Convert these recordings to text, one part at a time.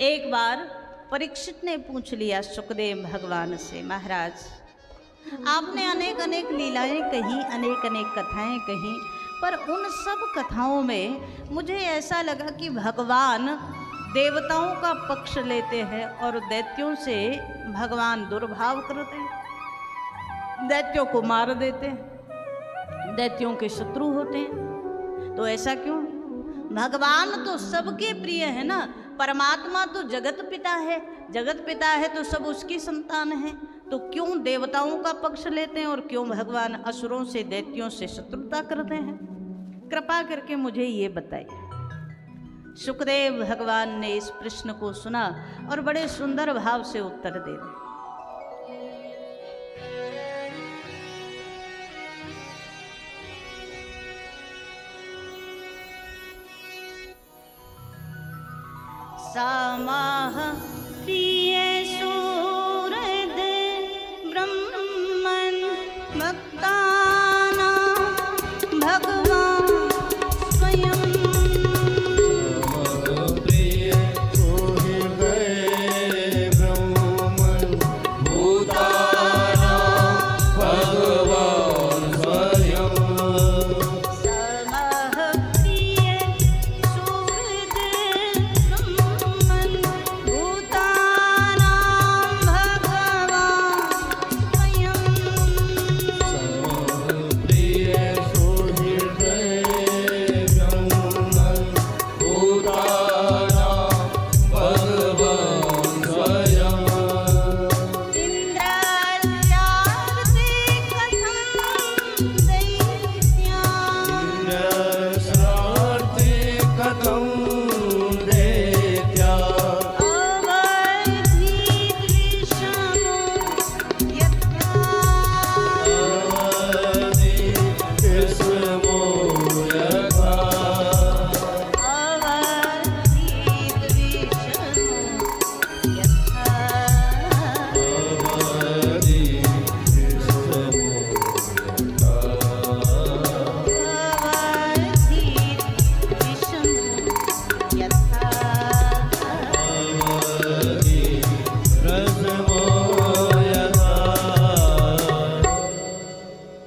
एक बार परीक्षित ने पूछ लिया सुखदेव भगवान से, महाराज आपने अनेक अनेक लीलाएं कही, अनेक अनेक कथाएं कही, पर उन सब कथाओं में मुझे ऐसा लगा कि भगवान देवताओं का पक्ष लेते हैं और दैत्यों से भगवान दुर्भाव करते हैं, दैत्यों को मार देते हैं, दैत्यों के शत्रु होते हैं। तो ऐसा क्यों? भगवान तो सबके प्रिय है ना, परमात्मा तो जगत पिता है, जगत पिता है तो सब उसकी संतान है, तो क्यों देवताओं का पक्ष लेते हैं और क्यों भगवान असुरों से, दैत्यों से शत्रुता करते हैं? कृपा करके मुझे ये बताइए। सुखदेव भगवान ने इस प्रश्न को सुना और बड़े सुंदर भाव से उत्तर दे रहे। समाह प्रिय सूरद ब्रह्मन् भक्तानां भगवान् स्वयं। प्रिय सूरद ब्रह्मन् भूतानां भगवान् स्वयं। समाह प्रिय सूरद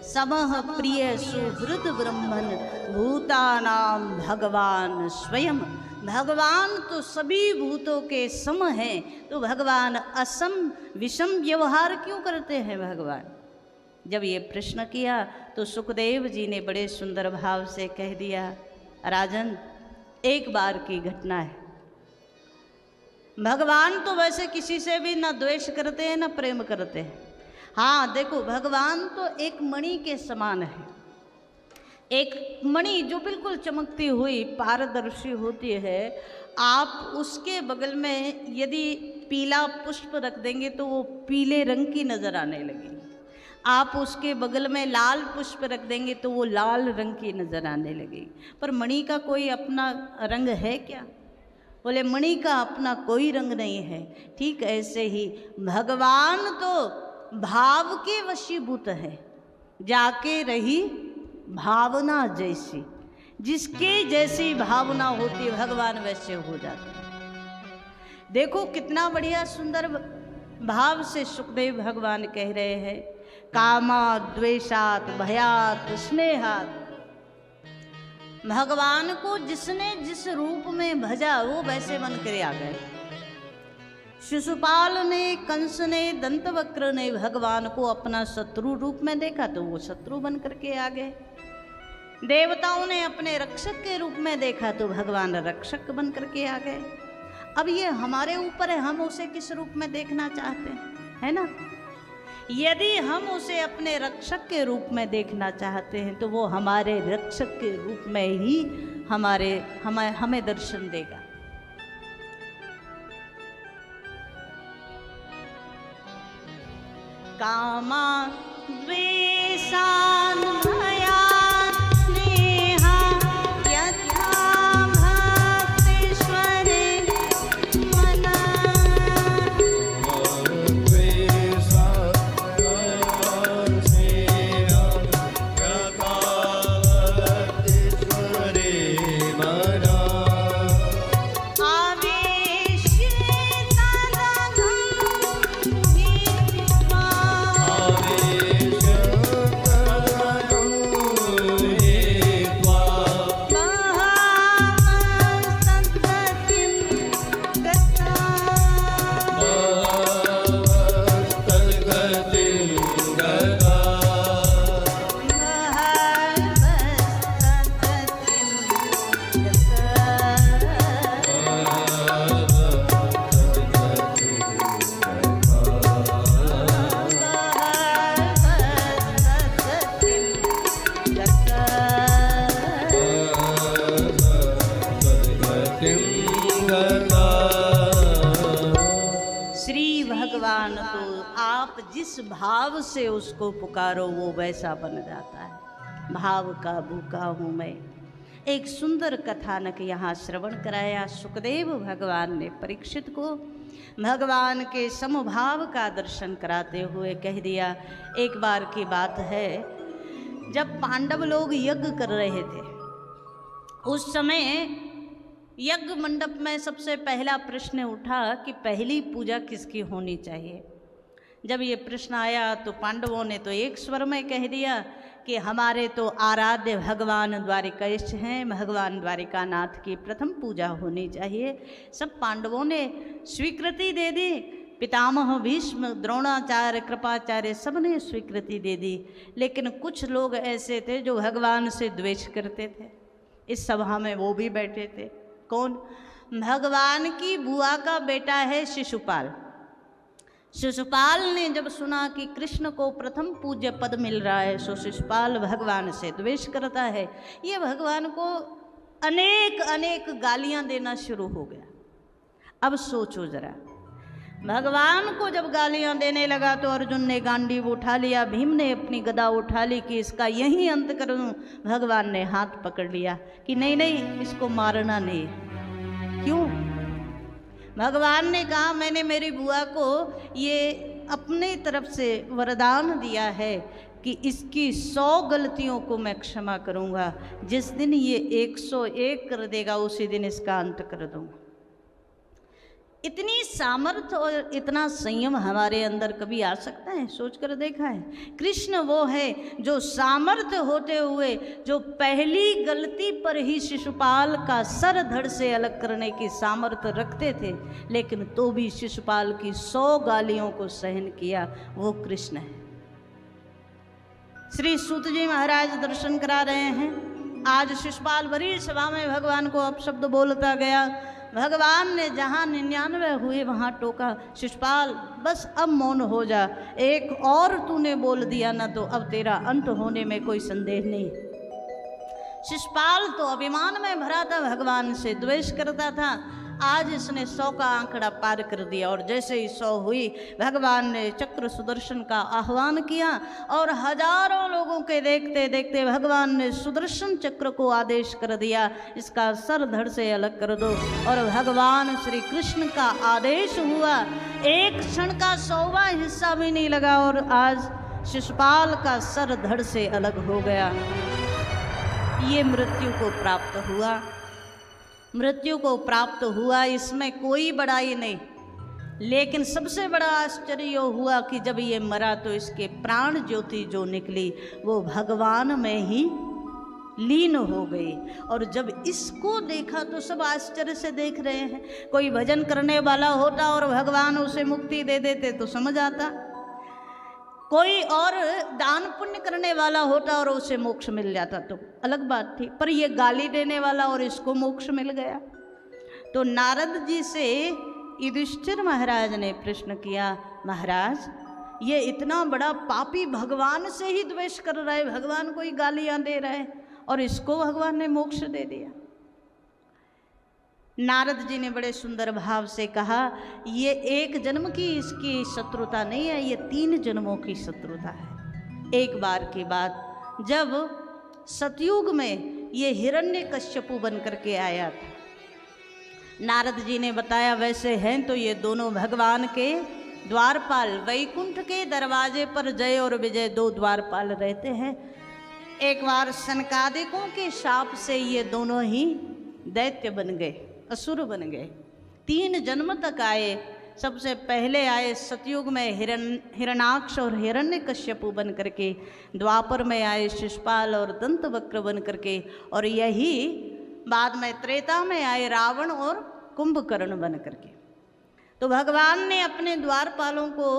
समः प्रिय सुहृद ब्रह्मन् भूतानां भगवान स्वयं। भगवान तो सभी भूतों के सम हैं, तो भगवान असम विषम व्यवहार क्यों करते हैं? भगवान जब ये प्रश्न किया तो सुखदेव जी ने बड़े सुंदर भाव से कह दिया, राजन एक बार की घटना है। भगवान तो वैसे किसी से भी ना द्वेष करते हैं ना प्रेम करते हैं। हाँ देखो, भगवान तो एक मणि के समान है, एक मणि जो बिल्कुल चमकती हुई पारदर्शी होती है। आप उसके बगल में यदि पीला पुष्प रख देंगे तो वो पीले रंग की नज़र आने लगेगी, आप उसके बगल में लाल पुष्प रख देंगे तो वो लाल रंग की नज़र आने लगेगी। पर मणि का कोई अपना रंग है क्या? बोले मणि का अपना कोई रंग नहीं है। ठीक ऐसे ही भगवान तो भाव के वशीभूत है, जाके रही भावना जैसी, जिसके जैसी भावना होती भगवान वैसे हो जाते हैं। देखो कितना बढ़िया सुंदर भाव से सुखदेव भगवान कह रहे हैं, कामात् द्वेषात् भयात् स्नेहात्। भगवान को जिसने जिस रूप में भजा वो वैसे बन कर आ गए। शिशुपाल ने, कंस ने, दंतवक्र ने भगवान को अपना शत्रु रूप में देखा तो वो शत्रु बन करके आ गए। देवताओं ने अपने रक्षक के रूप में देखा तो भगवान रक्षक बन करके आ गए। अब ये हमारे ऊपर है, हम उसे किस रूप में देखना चाहते हैं, है ना? यदि हम उसे अपने रक्षक के रूप में देखना चाहते हैं तो वो हमारे रक्षक के रूप में ही हमें दर्शन देगा। कामा द्वेषान् भयान् स्नेहान् यथा भक्तेश्वरे मनः। आवेश्य भगवान तो आप जिस भाव से उसको पुकारो वो वैसा बन जाता है। भाव का भूखा हूँ मैं। एक सुंदर कथानक यहाँ श्रवण कराया। सुखदेव भगवान ने परीक्षित को भगवान के समभाव का दर्शन कराते हुए कह दिया। एक बार की बात है, जब पांडव लोग यज्ञ कर रहे थे, उस समय यज्ञ मंडप में सबसे पहला प्रश्न उठा कि पहली पूजा किसकी होनी चाहिए। जब ये प्रश्न आया तो पांडवों ने तो एक स्वर में कह दिया कि हमारे तो आराध्य भगवान द्वारिकाधीश हैं, भगवान द्वारिकानाथ की प्रथम पूजा होनी चाहिए। सब पांडवों ने स्वीकृति दे दी। पितामह भीष्म, द्रोणाचार्य, कृपाचार्य सब ने स्वीकृति दे दी। लेकिन कुछ लोग ऐसे थे जो भगवान से द्वेष करते थे। इस सभा में वो भी बैठे थे। कौन? भगवान की बुआ का बेटा है शिशुपाल। शिशुपाल ने जब सुना कि कृष्ण को प्रथम पूज्य पद मिल रहा है, सो शिशुपाल भगवान से द्वेष करता है। ये भगवान को अनेक अनेक गालियां देना शुरू हो गया। अब सोचो जरा, भगवान को जब गालियां देने लगा तो अर्जुन ने गांडीव उठा लिया, भीम ने अपनी गदा उठा ली कि इसका यही अंत कर दूं। भगवान ने हाथ पकड़ लिया कि नहीं नहीं, इसको मारना नहीं। क्यों? भगवान ने कहा मैंने मेरी बुआ को ये अपनी तरफ से वरदान दिया है कि इसकी 100 गलतियों को मैं क्षमा करूंगा। जिस दिन ये 101 कर देगा उसी दिन इसका अंत कर दूंगा। इतनी सामर्थ्य और इतना संयम हमारे अंदर कभी आ सकता है? सोच कर देखा है? कृष्ण वो है जो सामर्थ्य होते हुए जो पहली गलती पर ही शिशुपाल का सर धड़ से अलग करने की सामर्थ्य रखते थे, लेकिन तो भी शिशुपाल की 100 गालियों को सहन किया। वो कृष्ण है। श्री सूत जी महाराज दर्शन करा रहे हैं। आज शिशुपाल बड़ी सभा में भगवान को अपशब्द बोलता गया। भगवान ने जहाँ 99 हुए वहाँ टोका, शिशुपाल बस अब मौन हो जा, एक और तूने बोल दिया ना तो अब तेरा अंत होने में कोई संदेह नहीं। शिशुपाल तो अभिमान में भरा था, भगवान से द्वेष करता था। आज इसने 100 का आंकड़ा पार कर दिया और जैसे ही 100 हुई भगवान ने चक्र सुदर्शन का आह्वान किया और हजारों लोगों के देखते देखते भगवान ने सुदर्शन चक्र को आदेश कर दिया, इसका सर धड़ से अलग कर दो। और भगवान श्री कृष्ण का आदेश हुआ। एक क्षण का 100वां हिस्सा भी नहीं लगा और आज शिशुपाल का सर धड़ से अलग हो गया। ये मृत्यु को प्राप्त हुआ। मृत्यु को प्राप्त हुआ, इसमें कोई बड़ाई नहीं। लेकिन सबसे बड़ा आश्चर्य हुआ कि जब ये मरा तो इसके प्राण ज्योति जो निकली वो भगवान में ही लीन हो गई। और जब इसको देखा तो सब आश्चर्य से देख रहे हैं। कोई भजन करने वाला होता और भगवान उसे मुक्ति दे देते तो समझ आता, कोई और दान पुण्य करने वाला होता और उसे मोक्ष मिल जाता तो अलग बात थी। पर ये गाली देने वाला और इसको मोक्ष मिल गया। तो नारद जी से युधिष्ठिर महाराज ने प्रश्न किया, महाराज ये इतना बड़ा पापी भगवान से ही द्वेष कर रहा है, भगवान को ही गालियां दे रहा है और इसको भगवान ने मोक्ष दे दिया। नारद जी ने बड़े सुंदर भाव से कहा, ये एक जन्म की इसकी शत्रुता नहीं है, ये 3 जन्मों की शत्रुता है। एक बार की बात, जब सतयुग में ये हिरण्यकश्यपु बन करके आया था, नारद जी ने बताया वैसे हैं तो ये दोनों भगवान के द्वारपाल, वैकुंठ के दरवाजे पर जय और विजय 2 द्वारपाल रहते हैं। एक बार सनकादिकों के शाप से ये दोनों ही दैत्य बन गए, असुर बन गए। 3 जन्म तक आए। सबसे पहले आए सतयुग में हिरणाक्ष और हिरण्यकश्यपु बन करके, द्वापर में आए शिशुपाल और दंतवक्र बन करके, और यही बाद में त्रेता में आए रावण और कुंभकर्ण बन करके। तो भगवान ने अपने द्वारपालों को,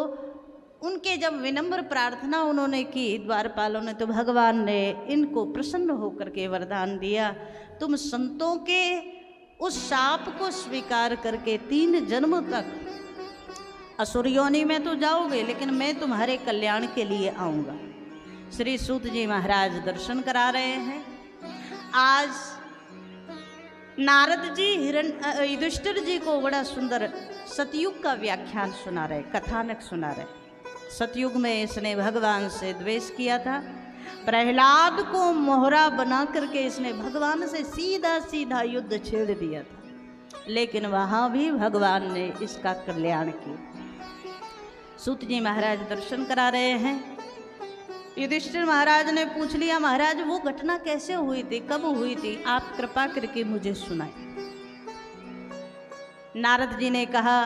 उनके जब विनम्र प्रार्थना उन्होंने की द्वारपालों ने, तो भगवान ने इनको प्रसन्न होकर के वरदान दिया, तुम संतों के उस शाप को स्वीकार करके 3 जन्म तक असुर योनि में तो जाओगे, लेकिन मैं तुम्हारे कल्याण के लिए आऊँगा। श्री सूत जी महाराज दर्शन करा रहे हैं। आज नारद जी युधिष्ठिर जी को बड़ा सुंदर सतयुग का व्याख्यान सुना रहे, कथानक सुना रहे। सतयुग में इसने भगवान से द्वेष किया था, प्रहलाद को मोहरा बना करके इसने भगवान से सीधा सीधा युद्ध छेड़ दिया था, लेकिन वहाँ भी भगवान ने इसका कल्याण किया। सूत जी महाराज दर्शन करा रहे हैं। युधिष्ठिर महाराज ने पूछ लिया, महाराज वो घटना कैसे हुई थी, कब हुई थी, आप कृपा करके मुझे सुनाए। नारद जी ने कहा,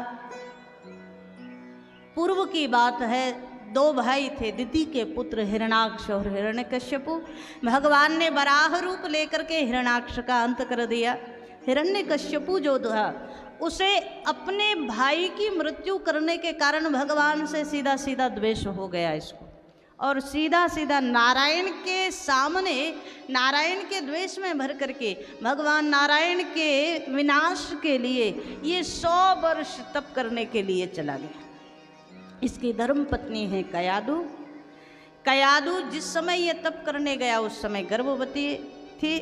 पूर्व की बात है, दो भाई थे, दिति के पुत्र हिरणाक्ष और हिरण्यकश्यपु। भगवान ने वराह रूप लेकर के हिरणाक्ष का अंत कर दिया। हिरण्यकश्यपु जो था उसे अपने भाई की मृत्यु करने के कारण भगवान से सीधा सीधा द्वेष हो गया इसको, और सीधा सीधा नारायण के सामने नारायण के द्वेष में भर करके भगवान नारायण के विनाश के लिए ये 100 वर्ष तप करने के लिए चला गया। इसकी धर्म पत्नी है कयादु। कयादु जिस समय ये तप करने गया उस समय गर्भवती थी।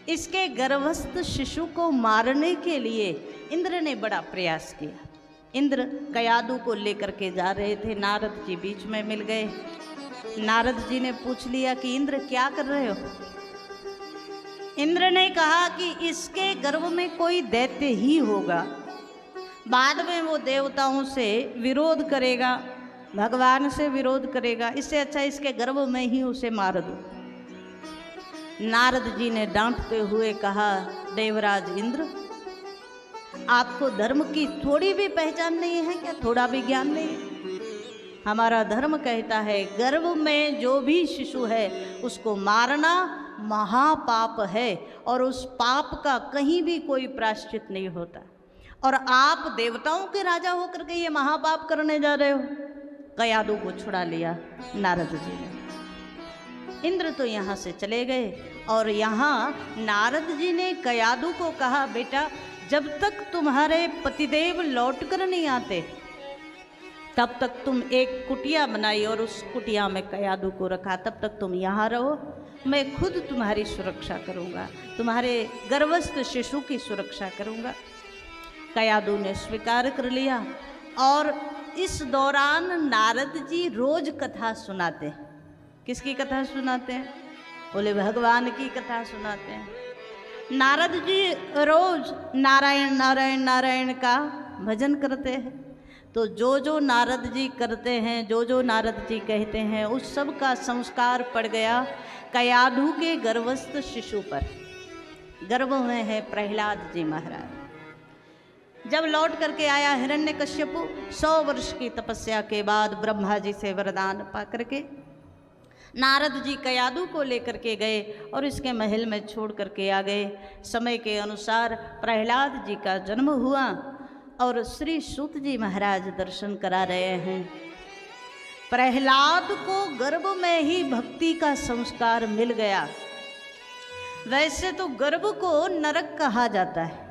इसके गर्भस्थ शिशु को मारने के लिए इंद्र ने बड़ा प्रयास किया। इंद्र कयादु को लेकर के जा रहे थे, नारद जी बीच में मिल गए। नारद जी ने पूछ लिया कि इंद्र क्या कर रहे हो। इंद्र ने कहा कि इसके गर्भ में कोई दैत्य ही होगा, बाद में वो देवताओं से विरोध करेगा, भगवान से विरोध करेगा, इससे अच्छा इसके गर्भ में ही उसे मार दो। नारद जी ने डांटते हुए कहा, देवराज इंद्र, आपको धर्म की थोड़ी भी पहचान नहीं है क्या, थोड़ा भी ज्ञान नहीं है? हमारा धर्म कहता है गर्भ में जो भी शिशु है उसको मारना महापाप है, और उस पाप का कहीं भी कोई प्रायश्चित नहीं होता, और आप देवताओं के राजा होकर के ये महापाप करने जा रहे हो। कयादु को छुड़ा लिया नारद जी ने। इंद्र तो यहाँ से चले गए, और यहाँ नारद जी ने कयादु को कहा, बेटा जब तक तुम्हारे पतिदेव लौट कर नहीं आते तब तक तुम एक कुटिया बनाई और उस कुटिया में कयादु को रखा, तब तक तुम यहाँ रहो, मैं खुद तुम्हारी सुरक्षा करूँगा, तुम्हारे गर्भस्थ शिशु की सुरक्षा करूँगा। कयादु ने स्वीकार कर लिया, और इस दौरान नारद जी रोज कथा सुनाते हैं। किसकी कथा सुनाते हैं? बोले भगवान की कथा सुनाते हैं। नारद जी रोज नारायण नारायण नारायण का भजन करते हैं। तो जो जो नारद जी करते हैं, जो जो नारद जी कहते हैं, उस सब का संस्कार पड़ गया कयादु के गर्भस्थ शिशु पर। गर्भ में है प्रहलाद जी महाराज। जब लौट करके आया हिरण्यकश्यपु 100 वर्ष की तपस्या के बाद ब्रह्मा जी से वरदान पा करके नारद जी कयादु को लेकर के गए और इसके महल में छोड़ करके आ गए। समय के अनुसार प्रहलाद जी का जन्म हुआ, और श्री सूत जी महाराज दर्शन करा रहे हैं। प्रहलाद को गर्भ में ही भक्ति का संस्कार मिल गया। वैसे तो गर्भ को नरक कहा जाता है।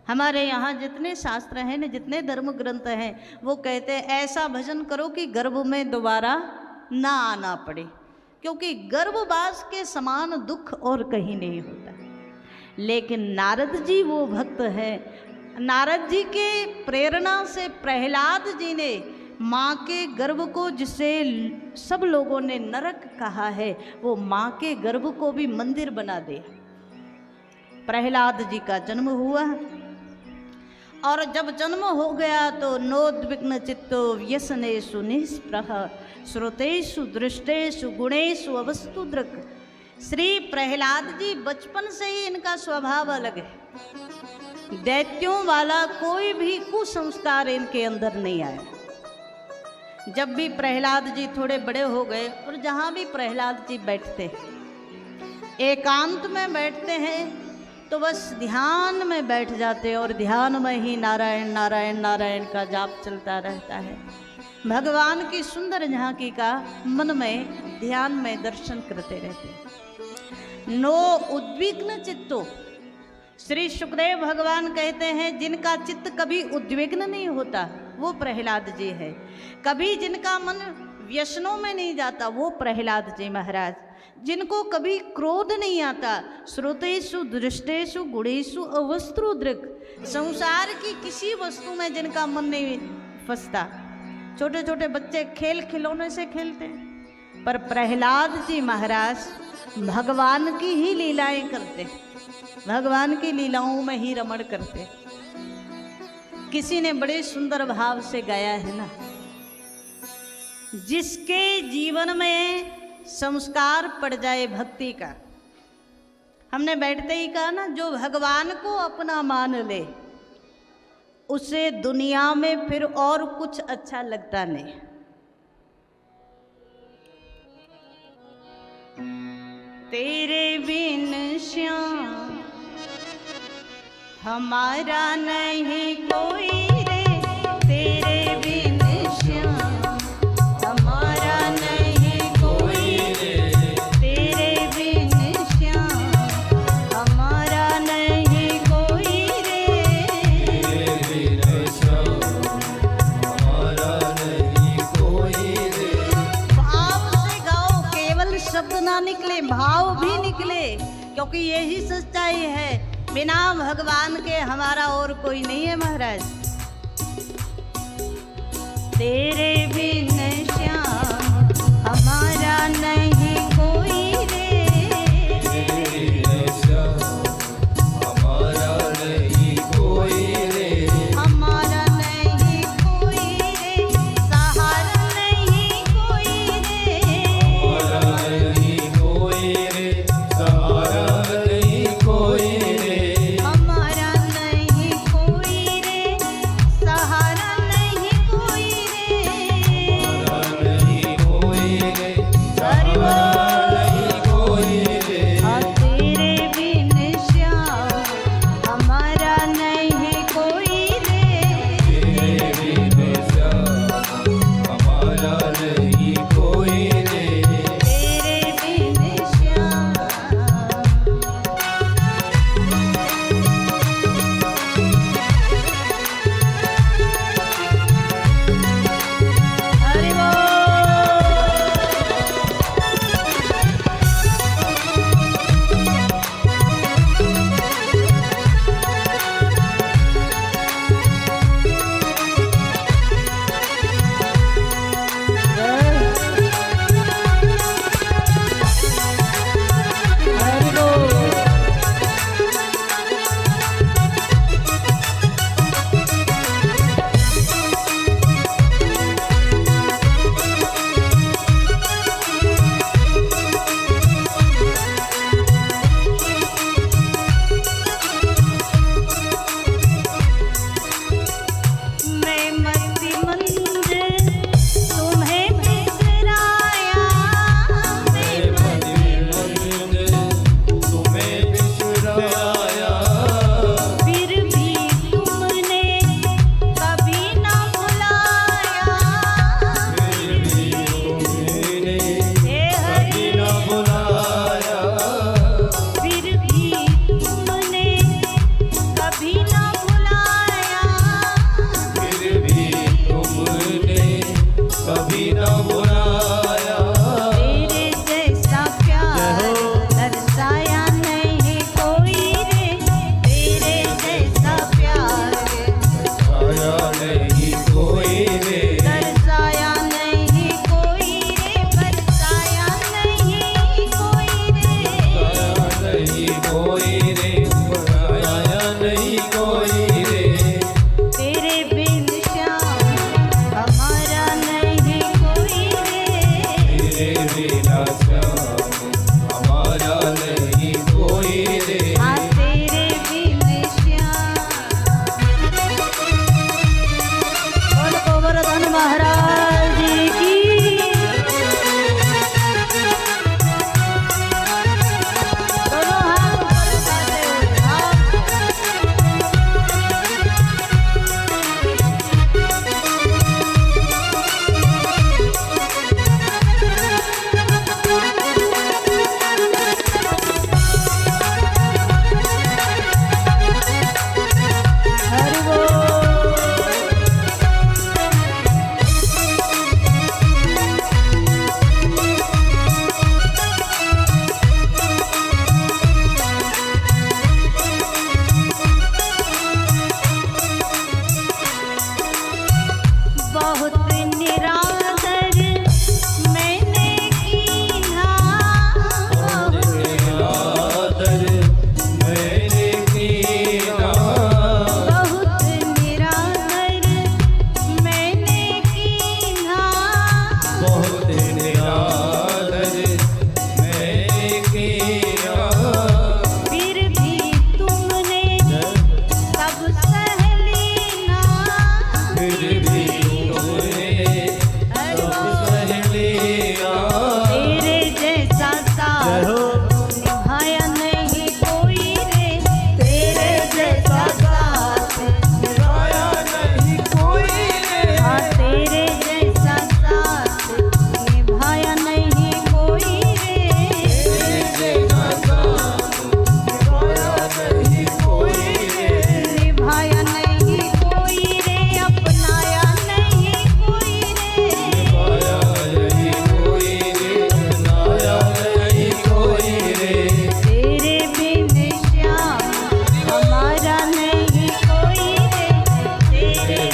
हमारे यहाँ जितने शास्त्र हैं न, जितने धर्म ग्रंथ हैं, वो कहते हैं ऐसा भजन करो कि गर्भ में दोबारा ना आना पड़े, क्योंकि गर्भवास के समान दुख और कहीं नहीं होता। लेकिन नारद जी वो भक्त हैं। नारद जी के प्रेरणा से प्रहलाद जी ने माँ के गर्भ को, जिसे सब लोगों ने नरक कहा है, वो माँ के गर्भ को भी मंदिर बना दिया। प्रहलाद जी का जन्म हुआ, और जब जन्म हो गया तो नोद्विग्न चित्तो व्यसनेषु निःस्पृह श्रुतेषु दृष्टेषु गुणेषु अवस्तु दृक्। श्री प्रहलाद जी बचपन से ही इनका स्वभाव अलग है। दैत्यों वाला कोई भी कुसंस्कार इनके अंदर नहीं आया। जब भी प्रहलाद जी थोड़े बड़े हो गए, और जहाँ भी प्रहलाद जी बैठते, एकांत में बैठते हैं, तो बस ध्यान में बैठ जाते, और ध्यान में ही नारायण नारायण नारायण का जाप चलता रहता है। भगवान की सुंदर झांकी का मन में ध्यान में दर्शन करते रहते हैं। नो उद्विग्न चित्तो। श्री सुखदेव भगवान कहते हैं जिनका चित्त कभी उद्विग्न नहीं होता वो प्रहलाद जी है। कभी जिनका मन व्यसनों में नहीं जाता वो प्रहलाद जी महाराज। जिनको कभी क्रोध नहीं आता, श्रुतेषु दृष्टेषु गुणेषु अवस्त्रु दृक्, संसार की किसी वस्तु में जिनका मन नहीं फंसता। छोटे छोटे बच्चे खेल खिलौने से खेलते हैं, पर प्रहलाद जी महाराज भगवान की ही लीलाएं करते, भगवान की लीलाओं में ही रमण करते। किसी ने बड़े सुंदर भाव से गाया है ना, जिसके जीवन में संस्कार पड़ जाए भक्ति का, हमने बैठते ही कहा ना, जो भगवान को अपना मान ले उसे दुनिया में फिर और कुछ अच्छा लगता नहीं। तेरे बिन श्याम हमारा नहीं कोई रे, तेरे बिन श्याम हमारा नहीं कोई रे, तेरे बिन श्याम हमारा नहीं कोई रे, तेरे बिन श्याम हमारा नहीं कोई रे। भाव से गाओ, केवल शब्द ना निकले, भाव भी निकले, क्योंकि यही सच्चाई है, बिना भगवान के हमारा और कोई नहीं है महाराज। तेरे बिन श्याम हमारा नहीं कोई रे, तेरे बिन श्याम हमारा नहीं कोई रे, हमारा नहीं कोई रे, सहारा नहीं कोई रे, हमारा नहीं कोई रे, सहारा नहीं कोई रे, हमारा नहीं कोई रे,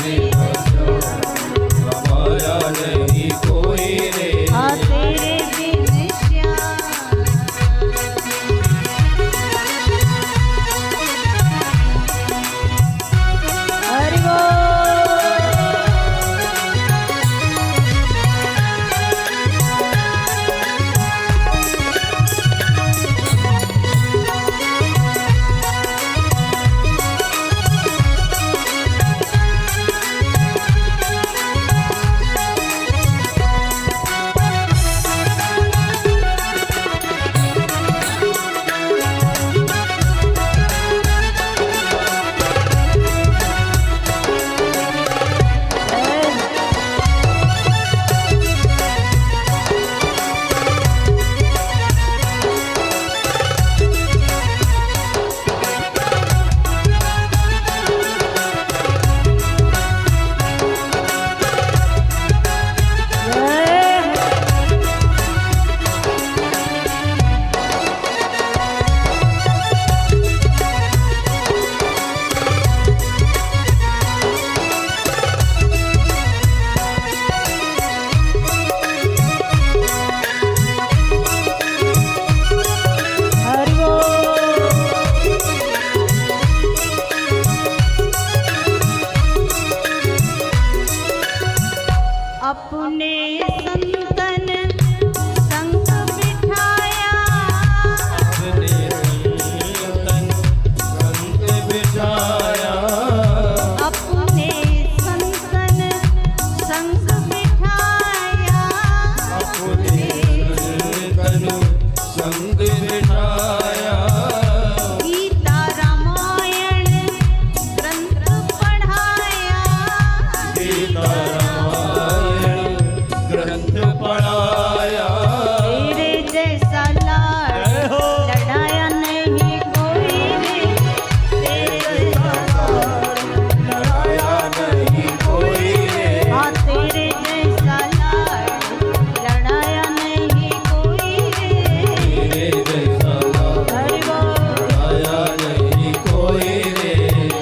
बिना श्याम हमारा नहीं कोई रे। हाँ तेरे बिन श्याम हरि बोल। अपने संतन संग बिठाया अपने संतन संग बिठाया अपने संतन संग बिठाया अपने संतन संग बिठाया गीता रामायण ग्रंथ पढ़ाया गीता रामायण ग्रंथ पढ़ाया तेरे जैसा लाड़ लड़ाया नहीं कोई रे तेरे जैसा लड़ाया नहीं कोई रे। हाँ तेरे जैसा लाड़ लड़ाया नहीं कोई रे तेरे जैसा हरि बोल। लड़ाया नहीं कोई रे।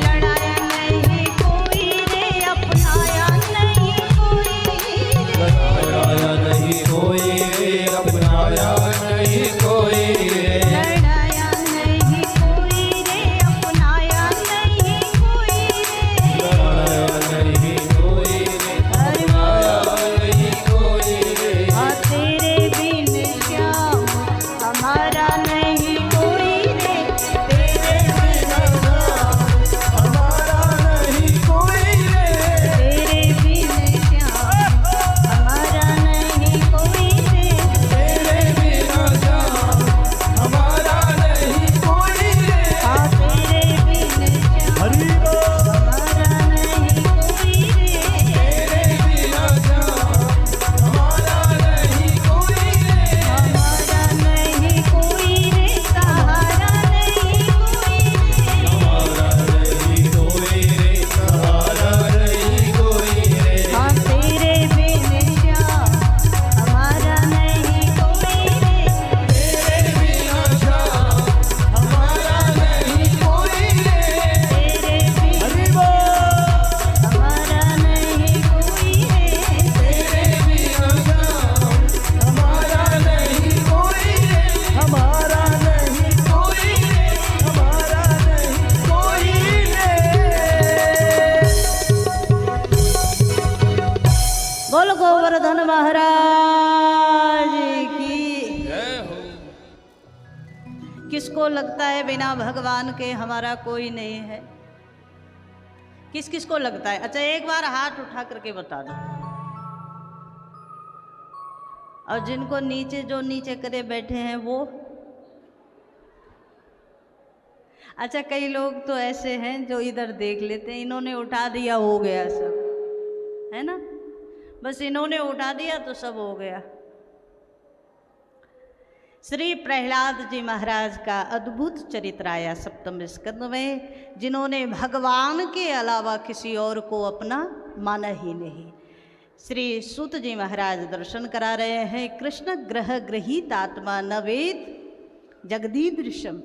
लड़ाया नहीं कोई रे अपनाया नहीं कोई रे लड़ाया नहीं कोई रे अपनाया नहीं कोई रे। लड़ाया नहीं कोई रे अपनाया नहीं कोई रे लड़ाया नहीं कोई रे हरि अपनाया बोल। नहीं कोई रे। हाँ तेरे बिन श्याम हमारा नहीं कोई रे तेरे बिन श्याम हमारा नहीं कोई रे। तेरे बिन श्याम हमारा नहीं कोई रे तेरे बिना श्याम हमारा नहीं कोई रे। हाँ तेरे बिन श्याम हरि बोल। हमारा नहीं कोई रे तेरे बिना श्याम हमारा नहीं कोई रे। हमारा नहीं कोई रे सहारा नहीं कोई रे हमारा नहीं कोई रे सहारा नहीं कोई रे। हाँ तेरे बिन श्याम हमारा नहीं कोई रे तेरे बिना श्याम हमारा नहीं कोई रे। तेरे बिन हरि बोल। हमारा नहीं कोई रे तेरे बिना श्याम हमारा नहीं कोई रे। हमारा नहीं कोई रे। हमारा नहीं कोई रे। बोल गोवर्धन महाराज की। जय हो। किसको लगता है बिना भगवान के हमारा कोई नहीं है? किस किस को लगता है? अच्छा एक बार हाथ उठा करके बता दो। और जिनको नीचे जो नीचे करे बैठे हैं वो। अच्छा कई लोग तो ऐसे हैं जो इधर देख लेते हैं, इन्होंने उठा दिया हो गया सब, है ना? बस इन्होंने उठा दिया तो सब हो गया। श्री प्रहलाद जी महाराज का अद्भुत चरित्र आया सप्तम स्कंद में, जिन्होंने भगवान के अलावा किसी और को अपना माना ही नहीं। श्री सूत जी महाराज दर्शन करा रहे हैं। कृष्ण ग्रह गृहीत आत्मा नवेद जगदीदृशम।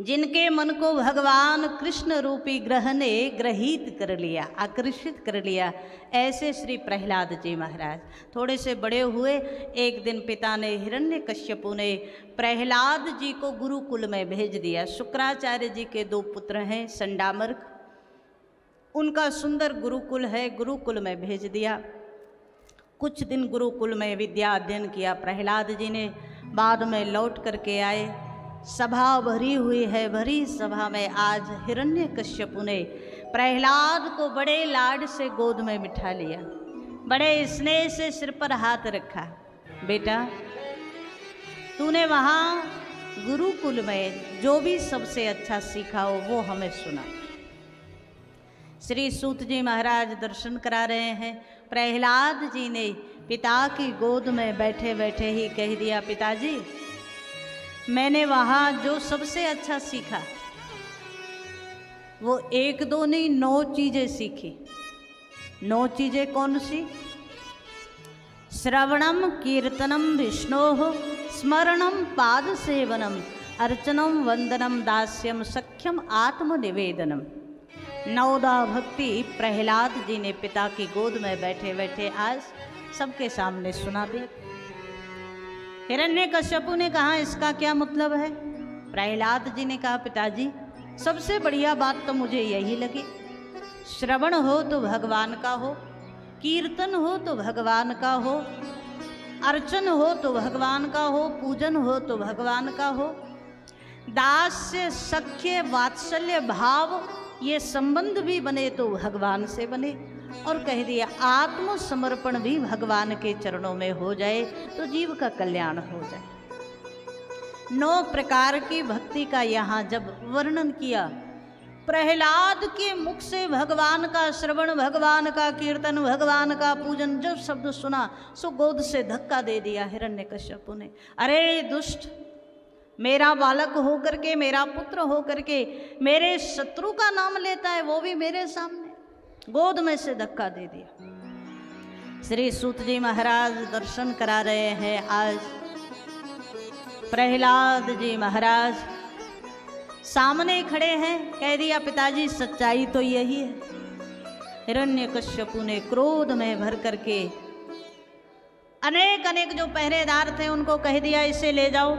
जिनके मन को भगवान कृष्ण रूपी ग्रह ने ग्रहित कर लिया, आकर्षित कर लिया, ऐसे श्री प्रहलाद जी महाराज थोड़े से बड़े हुए। एक दिन पिता ने हिरण्यकश्यपु ने प्रहलाद जी को गुरुकुल में भेज दिया। शुक्राचार्य जी के 2 पुत्र हैं संडामर्क, उनका सुंदर गुरुकुल है, गुरुकुल में भेज दिया। कुछ दिन गुरुकुल में विद्या अध्ययन किया प्रहलाद जी ने, बाद में लौट करके आए। सभा भरी हुई है, भरी सभा में आज हिरण्यकश्यपु ने प्रहलाद को बड़े लाड से गोद में बिठा लिया, बड़े स्नेह से सिर पर हाथ रखा। बेटा, तूने वहाँ गुरुकुल में जो भी सबसे अच्छा सीखा हो वो हमें सुना। श्री सूत जी महाराज दर्शन करा रहे हैं। प्रहलाद जी ने पिता की गोद में बैठे बैठे ही कह दिया, पिताजी मैंने वहाँ जो सबसे अच्छा सीखा वो 1-2 नहीं 9 चीज़ें सीखी। 9 चीज़ें कौन सी? श्रवणम कीर्तनम विष्णोः, स्मरणम पाद सेवनम, अर्चनम वंदनम दास्यम, सख्यम आत्मनिवेदनम। 9दा भक्ति प्रहलाद जी ने पिता की गोद में बैठे बैठे आज सबके सामने सुना दी। हिरण्यकश्यपु ने कहा, इसका क्या मतलब है? प्रहलाद जी ने कहा, पिताजी सबसे बढ़िया बात तो मुझे यही लगी, श्रवण हो तो भगवान का हो, कीर्तन हो तो भगवान का हो, अर्चन हो तो भगवान का हो, पूजन हो तो भगवान का हो, दास्य सख्य वात्सल्य भाव ये संबंध भी बने तो भगवान से बने, और कह दिया आत्मसमर्पण भी भगवान के चरणों में हो जाए तो जीव का कल्याण हो जाए। 9 प्रकार की भक्ति का यहाँ जब वर्णन किया, प्रहलाद के मुख से भगवान का श्रवण, भगवान का कीर्तन, भगवान का पूजन जब शब्द सुना सो गोद से धक्का दे दिया हिरण्यकश्यपु ने। अरे दुष्ट, मेरा बालक हो करके, मेरा पुत्र हो करके मेरे शत्रु का नाम लेता है, वो भी मेरे सामने। गोद में से धक्का दे दिया। श्री सूत जी महाराज दर्शन करा रहे हैं आज। प्रहलाद जी महाराज सामने खड़े हैं, कह दिया, पिताजी सच्चाई तो यही है। हिरण्यकश्यपु ने क्रोध में भर करके अनेक जो पहरेदार थे उनको कह दिया, इसे ले जाओ।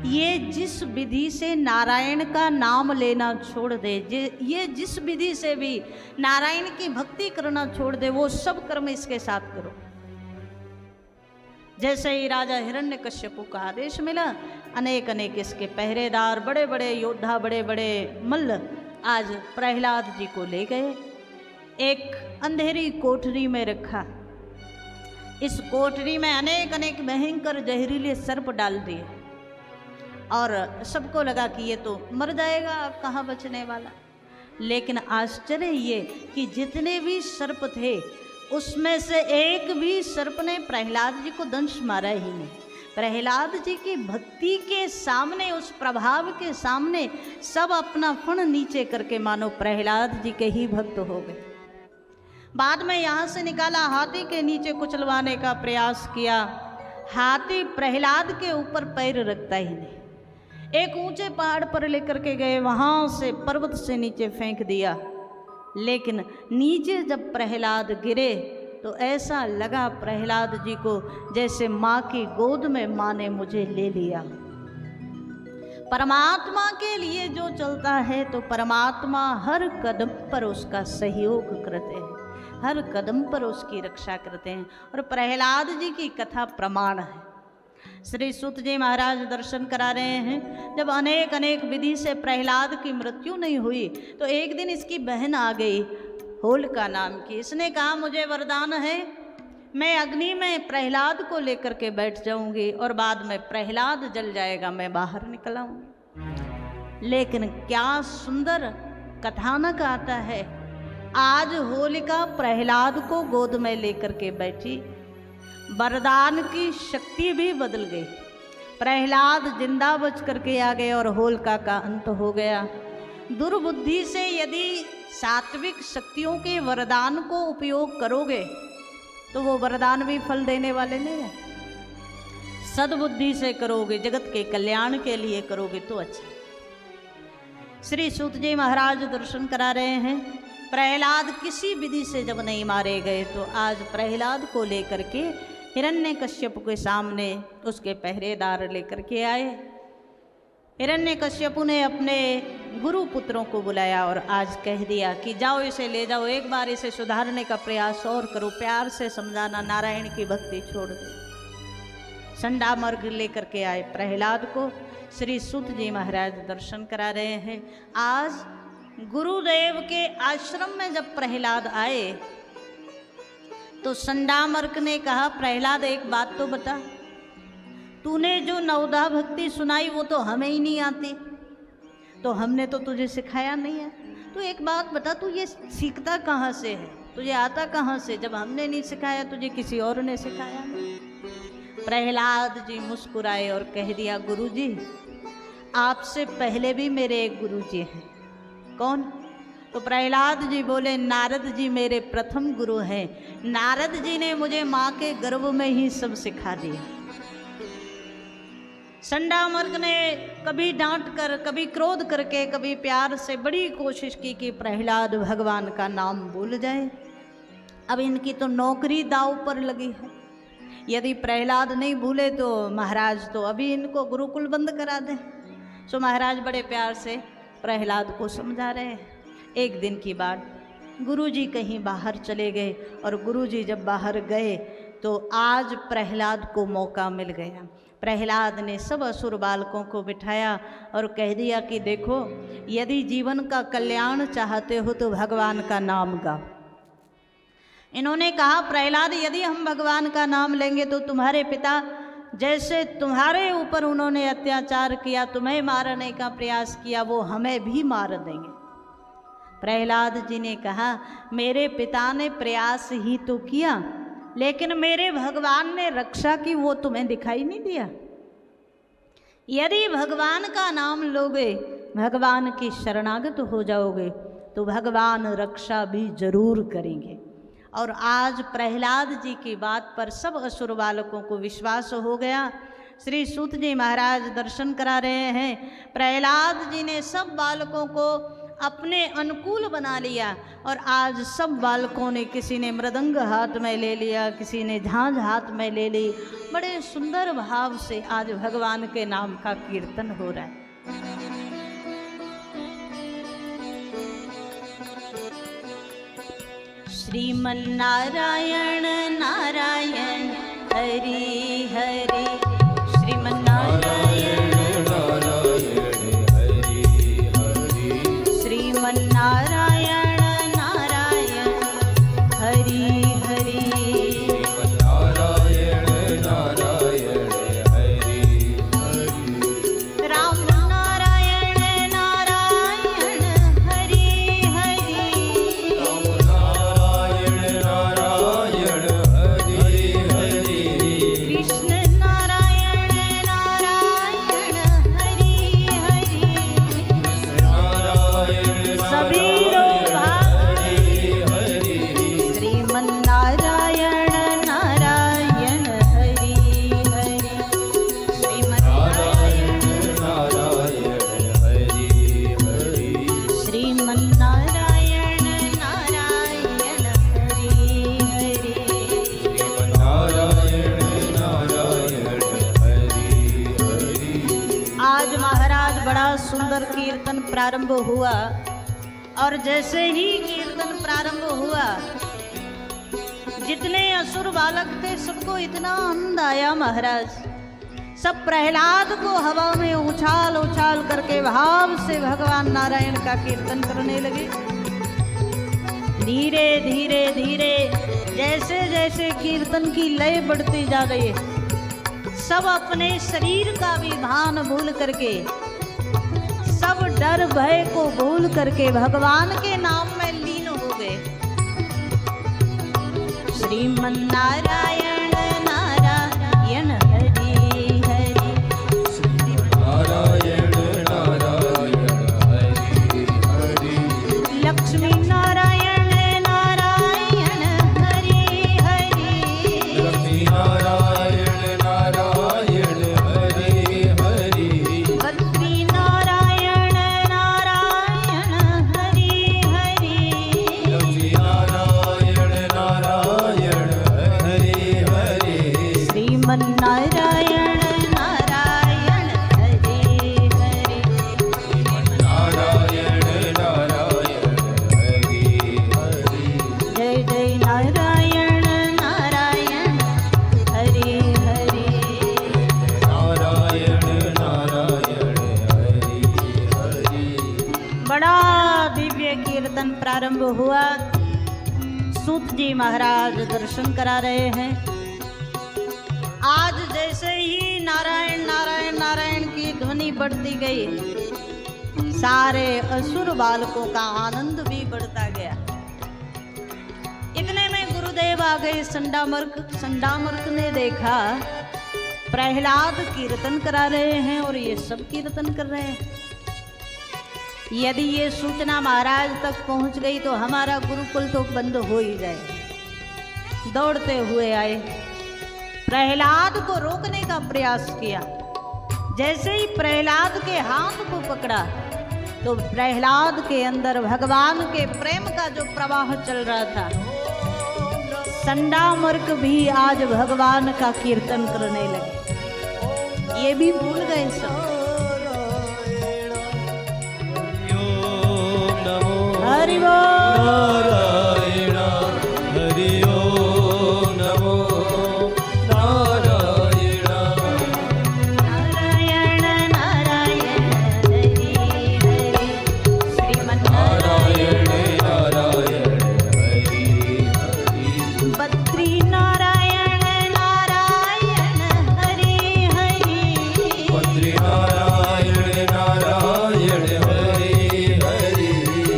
ये जिस विधि से नारायण का नाम लेना छोड़ दे, ये जिस विधि से भी नारायण की भक्ति करना छोड़ दे, वो सब कर्म इसके साथ करो। जैसे ही राजा हिरण्यकश्यपु का आदेश मिला, अनेक इसके पहरेदार, बड़े बड़े योद्धा, बड़े बड़े मल्ल आज प्रहलाद जी को ले गए, एक अंधेरी कोठरी में रखा। इस कोठरी में अनेक भयंकर जहरीले सर्प डाल दिए और सबको लगा कि ये तो मर जाएगा, अब कहाँ बचने वाला। लेकिन आश्चर्य ये कि जितने भी सर्प थे उसमें से एक भी सर्प ने प्रहलाद जी को दंश मारा ही नहीं। प्रहलाद जी की भक्ति के सामने, उस प्रभाव के सामने सब अपना फण नीचे करके मानो प्रहलाद जी के ही भक्त हो गए। बाद में यहाँ से निकाला, हाथी के नीचे कुचलवाने का प्रयास किया। हाथी प्रहलाद के ऊपर पैर रखता ही नहीं। एक ऊंचे पहाड़ पर लेकर के गए, वहाँ से पर्वत से नीचे फेंक दिया। लेकिन नीचे जब प्रहलाद गिरे तो ऐसा लगा प्रहलाद जी को जैसे माँ की गोद में माँ ने मुझे ले लिया। परमात्मा के लिए जो चलता है तो परमात्मा हर कदम पर उसका सहयोग करते हैं, हर कदम पर उसकी रक्षा करते हैं। और प्रहलाद जी की कथा प्रमाण है। श्री सूत जी महाराज दर्शन करा रहे हैं। जब अनेक विधि से प्रहलाद की मृत्यु नहीं हुई तो एक दिन इसकी बहन आ गई, होलिका नाम की। इसने कहा, मुझे वरदान है, मैं अग्नि में प्रहलाद को लेकर के बैठ जाऊंगी और बाद में प्रहलाद जल जाएगा, मैं बाहर निकल आऊंगी। लेकिन क्या सुंदर कथानक आता है। आज होलिका प्रहलाद को गोद में लेकर के बैठी, वरदान की शक्ति भी बदल गई। प्रहलाद जिंदा बच करके आ गए और होलिका का अंत हो गया। दुर्बुद्धि से यदि सात्विक शक्तियों के वरदान को उपयोग करोगे तो वो वरदान भी फल देने वाले नहीं है। सद्बुद्धि से करोगे, जगत के कल्याण के लिए करोगे तो अच्छा। श्री सूत जी महाराज दर्शन करा रहे हैं। प्रहलाद किसी विधि से जब नहीं मारे गए तो आज प्रहलाद को लेकर के हिरण्यकश्यप के सामने उसके पहरेदार लेकर के आए। हिरण्यकश्यप ने अपने गुरु पुत्रों को बुलाया और आज कह दिया कि जाओ इसे ले जाओ, एक बार इसे सुधारने का प्रयास और करो, प्यार से समझाना, नारायण की भक्ति छोड़ दे। संडामर्ग लेकर के आए प्रहलाद को। श्री सूत जी महाराज दर्शन करा रहे हैं। आज गुरुदेव के आश्रम में जब प्रहलाद आए तो संडामर्क ने कहा, प्रहलाद एक बात तो बता, तूने जो नवदा भक्ति सुनाई वो तो हमें ही नहीं आती, तो हमने तो तुझे सिखाया नहीं है। तो एक बात बता, तू ये सीखता कहाँ से है, तुझे आता कहाँ से? जब हमने नहीं सिखाया तुझे किसी और ने सिखाया नहीं। प्रहलाद जी मुस्कुराए और कह दिया, गुरुजी आपसे पहले भी मेरे एक गुरुजी हैं। कौन? तो प्रहलाद जी बोले, नारद जी मेरे प्रथम गुरु हैं। नारद जी ने मुझे माँ के गर्भ में ही सब सिखा दिया। संडामर्क ने कभी डांट कर, कभी क्रोध करके, कभी प्यार से बड़ी कोशिश की कि प्रहलाद भगवान का नाम भूल जाए। अब इनकी तो नौकरी दांव पर लगी है। यदि प्रहलाद नहीं भूले तो महाराज तो अभी इनको गुरुकुल बंद करा दें। सो महाराज बड़े प्यार से प्रहलाद को समझा रहे हैं। एक दिन की बात, गुरुजी कहीं बाहर चले गए और गुरुजी जब बाहर गए तो आज प्रहलाद को मौका मिल गया। प्रहलाद ने सब असुर बालकों को बिठाया और कह दिया कि देखो, यदि जीवन का कल्याण चाहते हो तो भगवान का नाम गाओ। इन्होंने कहा, प्रहलाद यदि हम भगवान का नाम लेंगे तो तुम्हारे पिता जैसे तुम्हारे ऊपर उन्होंने अत्याचार किया, तुम्हें मारने का प्रयास किया, वो हमें भी मार देंगे। प्रहलाद जी ने कहा, मेरे पिता ने प्रयास ही तो किया, लेकिन मेरे भगवान ने रक्षा की, वो तुम्हें दिखाई नहीं दिया। यदि भगवान का नाम लोगे, भगवान की शरणागत हो जाओगे तो भगवान रक्षा भी जरूर करेंगे। और आज प्रहलाद जी की बात पर सब असुर बालकों को विश्वास हो गया। श्री सूत जी महाराज दर्शन करा रहे हैं। प्रहलाद जी ने सब बालकों को अपने अनुकूल बना लिया और आज सब बालकों ने, किसी ने मृदंग हाथ में ले लिया, किसी ने झांझ हाथ में ले ली। बड़े सुंदर भाव से आज भगवान के नाम का कीर्तन हो रहा है। श्रीमन्नारायण नारायण हरि हरि, श्रीमन्नारायण नारायण हरि हरि, श्रीमन्नारायण नारायण हरि हरि, नारायण नारायण हरि हरि, राम नारायण नारायण हरि हरि, नारायण नारायण हरि हरि, कृष्ण नारायण नारायण हरि हरि, नारायण सभी हरि हरि, श्रीमन्नारायण नारायण हरि हरि, श्रीमन्नारायण नारायण हरि हरि, श्रीमन्नारायण नारायण हरि हरि। नारायण नारायण हरि हरि। आज महाराज बड़ा सुंदर कीर्तन प्रारंभ हुआ और जैसे ही कीर्तन प्रारंभ हुआ, जितने असुर बालक थे सबको इतना आनंद आया महाराज। सब प्रहलाद को हवा में उछाल उछाल करके भाव से भगवान नारायण का कीर्तन करने लगे। धीरे धीरे धीरे जैसे जैसे कीर्तन की लय बढ़ती जा रही है, सब अपने शरीर का भी भान भूल करके, सब डर भय को भूल करके भगवान के नाम में लीन हो गए। श्रीमन्नारायण नारायण हरि हरि, नारायण नारायण हरि हरि, लक्ष्मी नारायण नारायण हरि हरि, लक्ष्मी नारायण नारायण हरि हरि, बद्री नारायण नारायण सूत जी महाराज दर्शन करा रहे हैं। आज जैसे ही नारायण नारायण नारायण की ध्वनि बढ़ती गई, सारे असुर बालकों का आनंद भी बढ़ता गया। इतने में गुरुदेव आ गए। संडामर्क ने देखा प्रहलाद कीर्तन करा रहे हैं और ये सब कीर्तन कर रहे हैं। यदि ये सूचना महाराज तक पहुंच गई तो हमारा गुरुकुल तो बंद हो ही जाए। दौड़ते हुए आए, प्रहलाद को रोकने का प्रयास किया। जैसे ही प्रहलाद के हाथ को पकड़ा तो प्रहलाद के अंदर भगवान के प्रेम का जो प्रवाह चल रहा था, संडामर्क भी आज भगवान का कीर्तन करने लगे। ये भी भूल गए सब। हरि बोल। नारायण हरि ओम नमो नारायण। नारायण नारायण हरि हरि श्रीमन्नारायण नारायण हरि हरि। बद्री नारायण नारायण हरि हरि बद्री नारायण नारायण हरि हरि।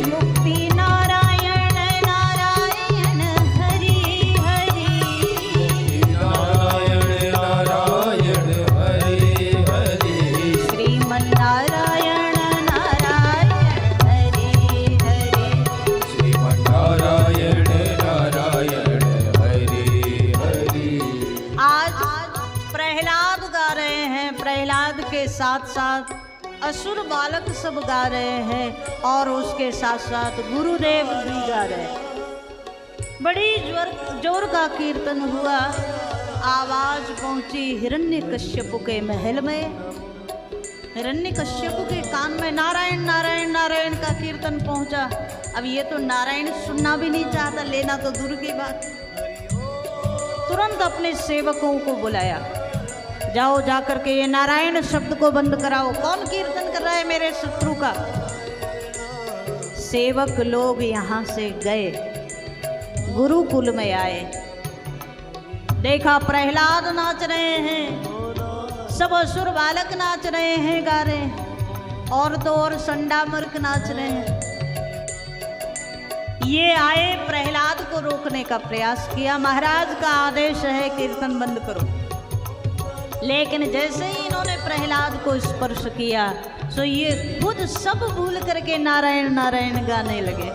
मुक्ति नारायण नारायण हरि हरि नारायण नारायण हरि हरि। श्रीमन्नारायण नारायण हरि हरि श्रीमन्नारायण नारायण हरि हरि। आज प्रहलाद गा रहे हैं, प्रहलाद के साथ साथ असुर बालक सब गा रहे हैं और उसके साथ साथ गुरुदेव भी गा रहे हैं। बड़ी जोर का कीर्तन हुआ। आवाज पहुंची हिरण्यकश्यप के महल में। हिरण्यकश्यप के कान में नारायण नारायण नारायण का कीर्तन पहुंचा। अब ये तो नारायण सुनना भी नहीं चाहता, लेना तो दूर की बात। तुरंत अपने सेवकों को बुलाया, जाओ जाकर के ये नारायण शब्द को बंद कराओ। कौन कीर्तन कर रहा है मेरे शत्रु का? सेवक लोग यहाँ से गए, गुरुकुल में आए। देखा प्रहलाद नाच रहे हैं, सब असुर बालक नाच रहे हैं, गा रहे हैं, और तो और संडामर्क नाच रहे हैं। ये आए, प्रहलाद को रोकने का प्रयास किया। महाराज का आदेश है कीर्तन बंद करो। लेकिन जैसे ही इन्होंने प्रहलाद को स्पर्श किया तो ये खुद सब भूल करके नारायण नारायण गाने लगे।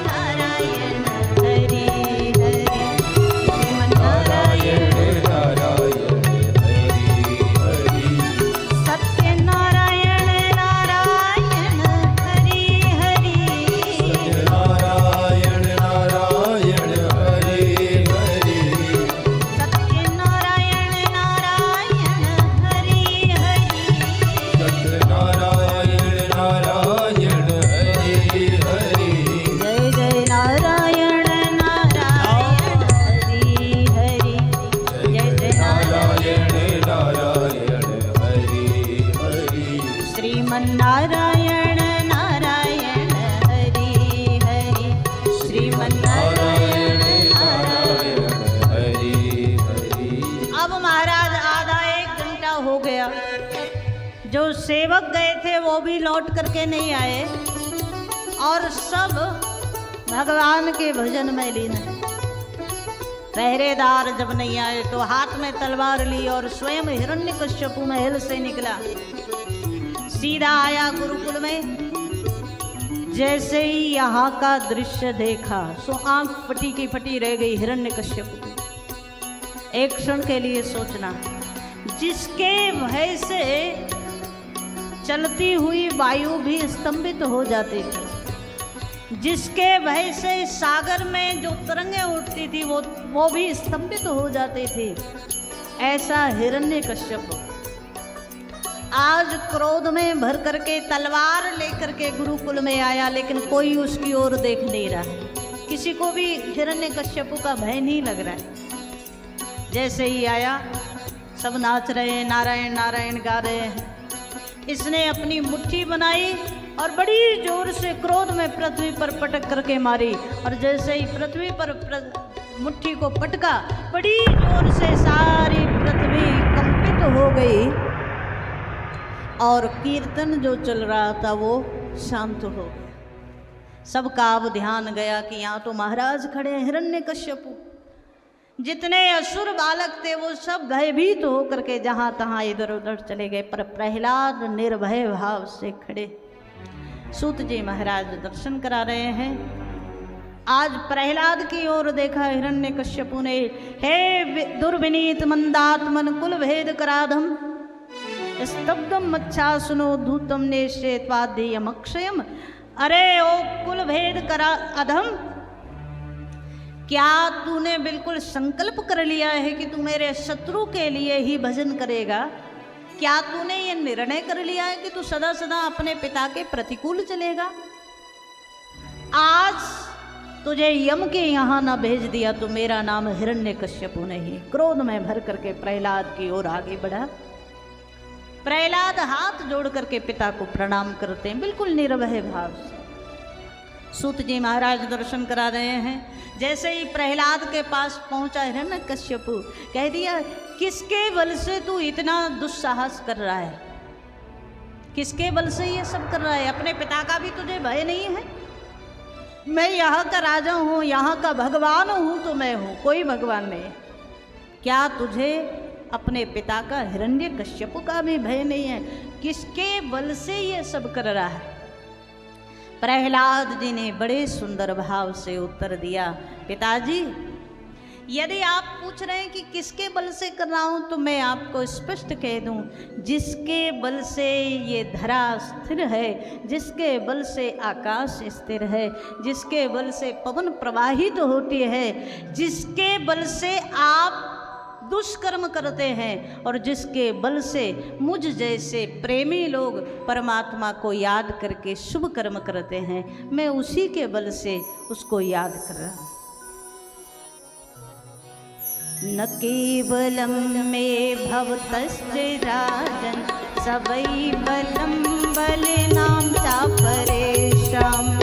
नारायण हरि हरि श्रीमन्नारायण नारायण हरि हरि। सत्यनारायण नारायण हरि हरि नारायण नारायण हरि हरि। सत्यनारायण नारायण हरि हरि सत्यनारायण नारायण हरि हरि। जय जय नारायण नारायण हरि हरि जय जय नारायण नारायण हरि हरि। श्रीमन्नारायण नारायण हरि हरि श्रीमन्नारायण नारायण। हरि हरि। अब महाराज आधा एक घंटा हो गया, जो सेवक गए थे वो भी लौट करके नहीं आए और सब भगवान के भजन में लीन है। पहरेदार जब नहीं आए तो हाथ में तलवार ली और स्वयं हिरण्यकश्यप महल से निकला, सीधा आया गुरुकुल में। जैसे ही यहाँ का दृश्य देखा सो आंख फटी की फटी रह गई हिरण्यकश्यप की। एक क्षण के लिए सोचना, जिसके भय से चलती हुई वायु भी स्तंभित हो जाती थी, जिसके भय से सागर में जो तरंगें उठती थी वो भी स्तंभित हो जाती थी, ऐसा हिरण्यकश्यप आज क्रोध में भर करके तलवार लेकर के गुरुकुल में आया, लेकिन कोई उसकी ओर देख नहीं रहा। किसी को भी हिरण्यकश्यप का भय नहीं लग रहा है। जैसे ही आया सब नाच रहे हैं, नारायण नारायण गा रहे हैं। इसने अपनी मुट्ठी बनाई और बड़ी जोर से क्रोध में पृथ्वी पर पटक करके मारी। और जैसे ही पृथ्वी पर मुट्ठी को पटका, बड़ी जोर से सारी पृथ्वी कंपित हो गई और कीर्तन जो चल रहा था वो शांत हो गया। सबका अब ध्यान गया कि यहाँ तो महाराज खड़े हैं हिरण्यकश्यपु। जितने असुर बालक थे वो सब भयभीत हो करके जहाँ तहाँ इधर उधर चले गए, पर प्रहलाद निर्भय भाव से खड़े। सूत जी महाराज दर्शन करा रहे हैं। आज प्रहलाद की ओर देखा हिरण्यकश्यपु ने। हे दुर्विनीत मंदात्मन कुल भेद कराधम स्तब्धम मच्छा सुनो धूतम नेश्यत्वाद्यम अक्षयम। अरे ओ कुल भेद करा अधम, क्या तूने बिल्कुल संकल्प कर लिया है कि तू मेरे शत्रु के लिए ही भजन करेगा? क्या तूने ये निर्णय कर लिया है कि तू सदा सदा अपने पिता के प्रतिकूल चलेगा? आज तुझे यम के यहाँ ना भेज दिया तो मेरा नाम हिरण्यकश्यपु नहीं। क्रोध में भर करके प्रहलाद की ओर आगे बढ़ा। प्रहलाद हाथ जोड़ करके पिता को प्रणाम करते हैं, बिल्कुल निर्भय भाव से। सूत जी महाराज दर्शन करा रहे हैं। जैसे ही प्रहलाद के पास पहुंचा हिरण्यकश्यपु, कह दिया किसके बल से तू इतना दुस्साहस कर रहा है? किसके बल से ये सब कर रहा है? अपने पिता का भी तुझे भय नहीं है? मैं यहाँ का राजा हूँ, यहाँ का भगवान हूँ तो मैं हूँ, कोई भगवान नहीं। क्या तुझे अपने पिता का हिरण्यकश्यपु का भी भय नहीं है? किसके बल से ये सब कर रहा है? प्रहलाद जी ने बड़े सुंदर भाव से उत्तर दिया, पिताजी यदि आप पूछ रहे हैं कि किसके बल से कर रहा हूँ तो मैं आपको स्पष्ट कह दूँ, जिसके बल से ये धरा स्थिर है, जिसके बल से आकाश स्थिर है, जिसके बल से पवन प्रवाहित होती है, जिसके बल से आप दुष्कर्म करते हैं और जिसके बल से मुझ जैसे प्रेमी लोग परमात्मा को याद करके शुभ कर्म करते हैं, मैं उसी के बल से उसको याद कर रहा हूँ। न केवलम में भवतश्च राजन सबई बलम बलिनाम चा परेशान।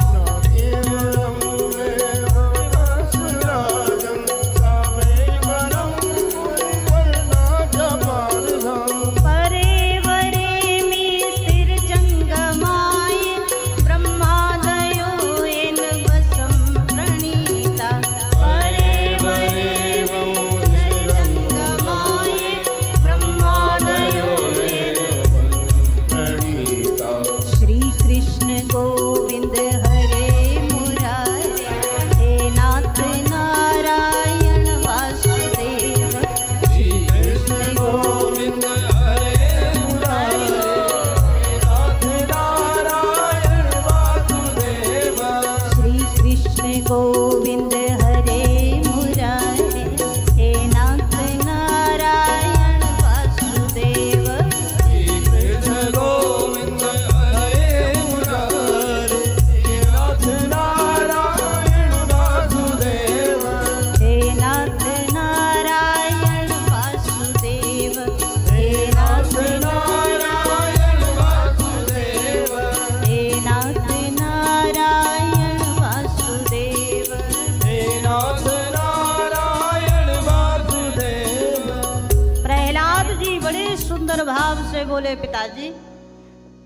भाव से बोले, पिताजी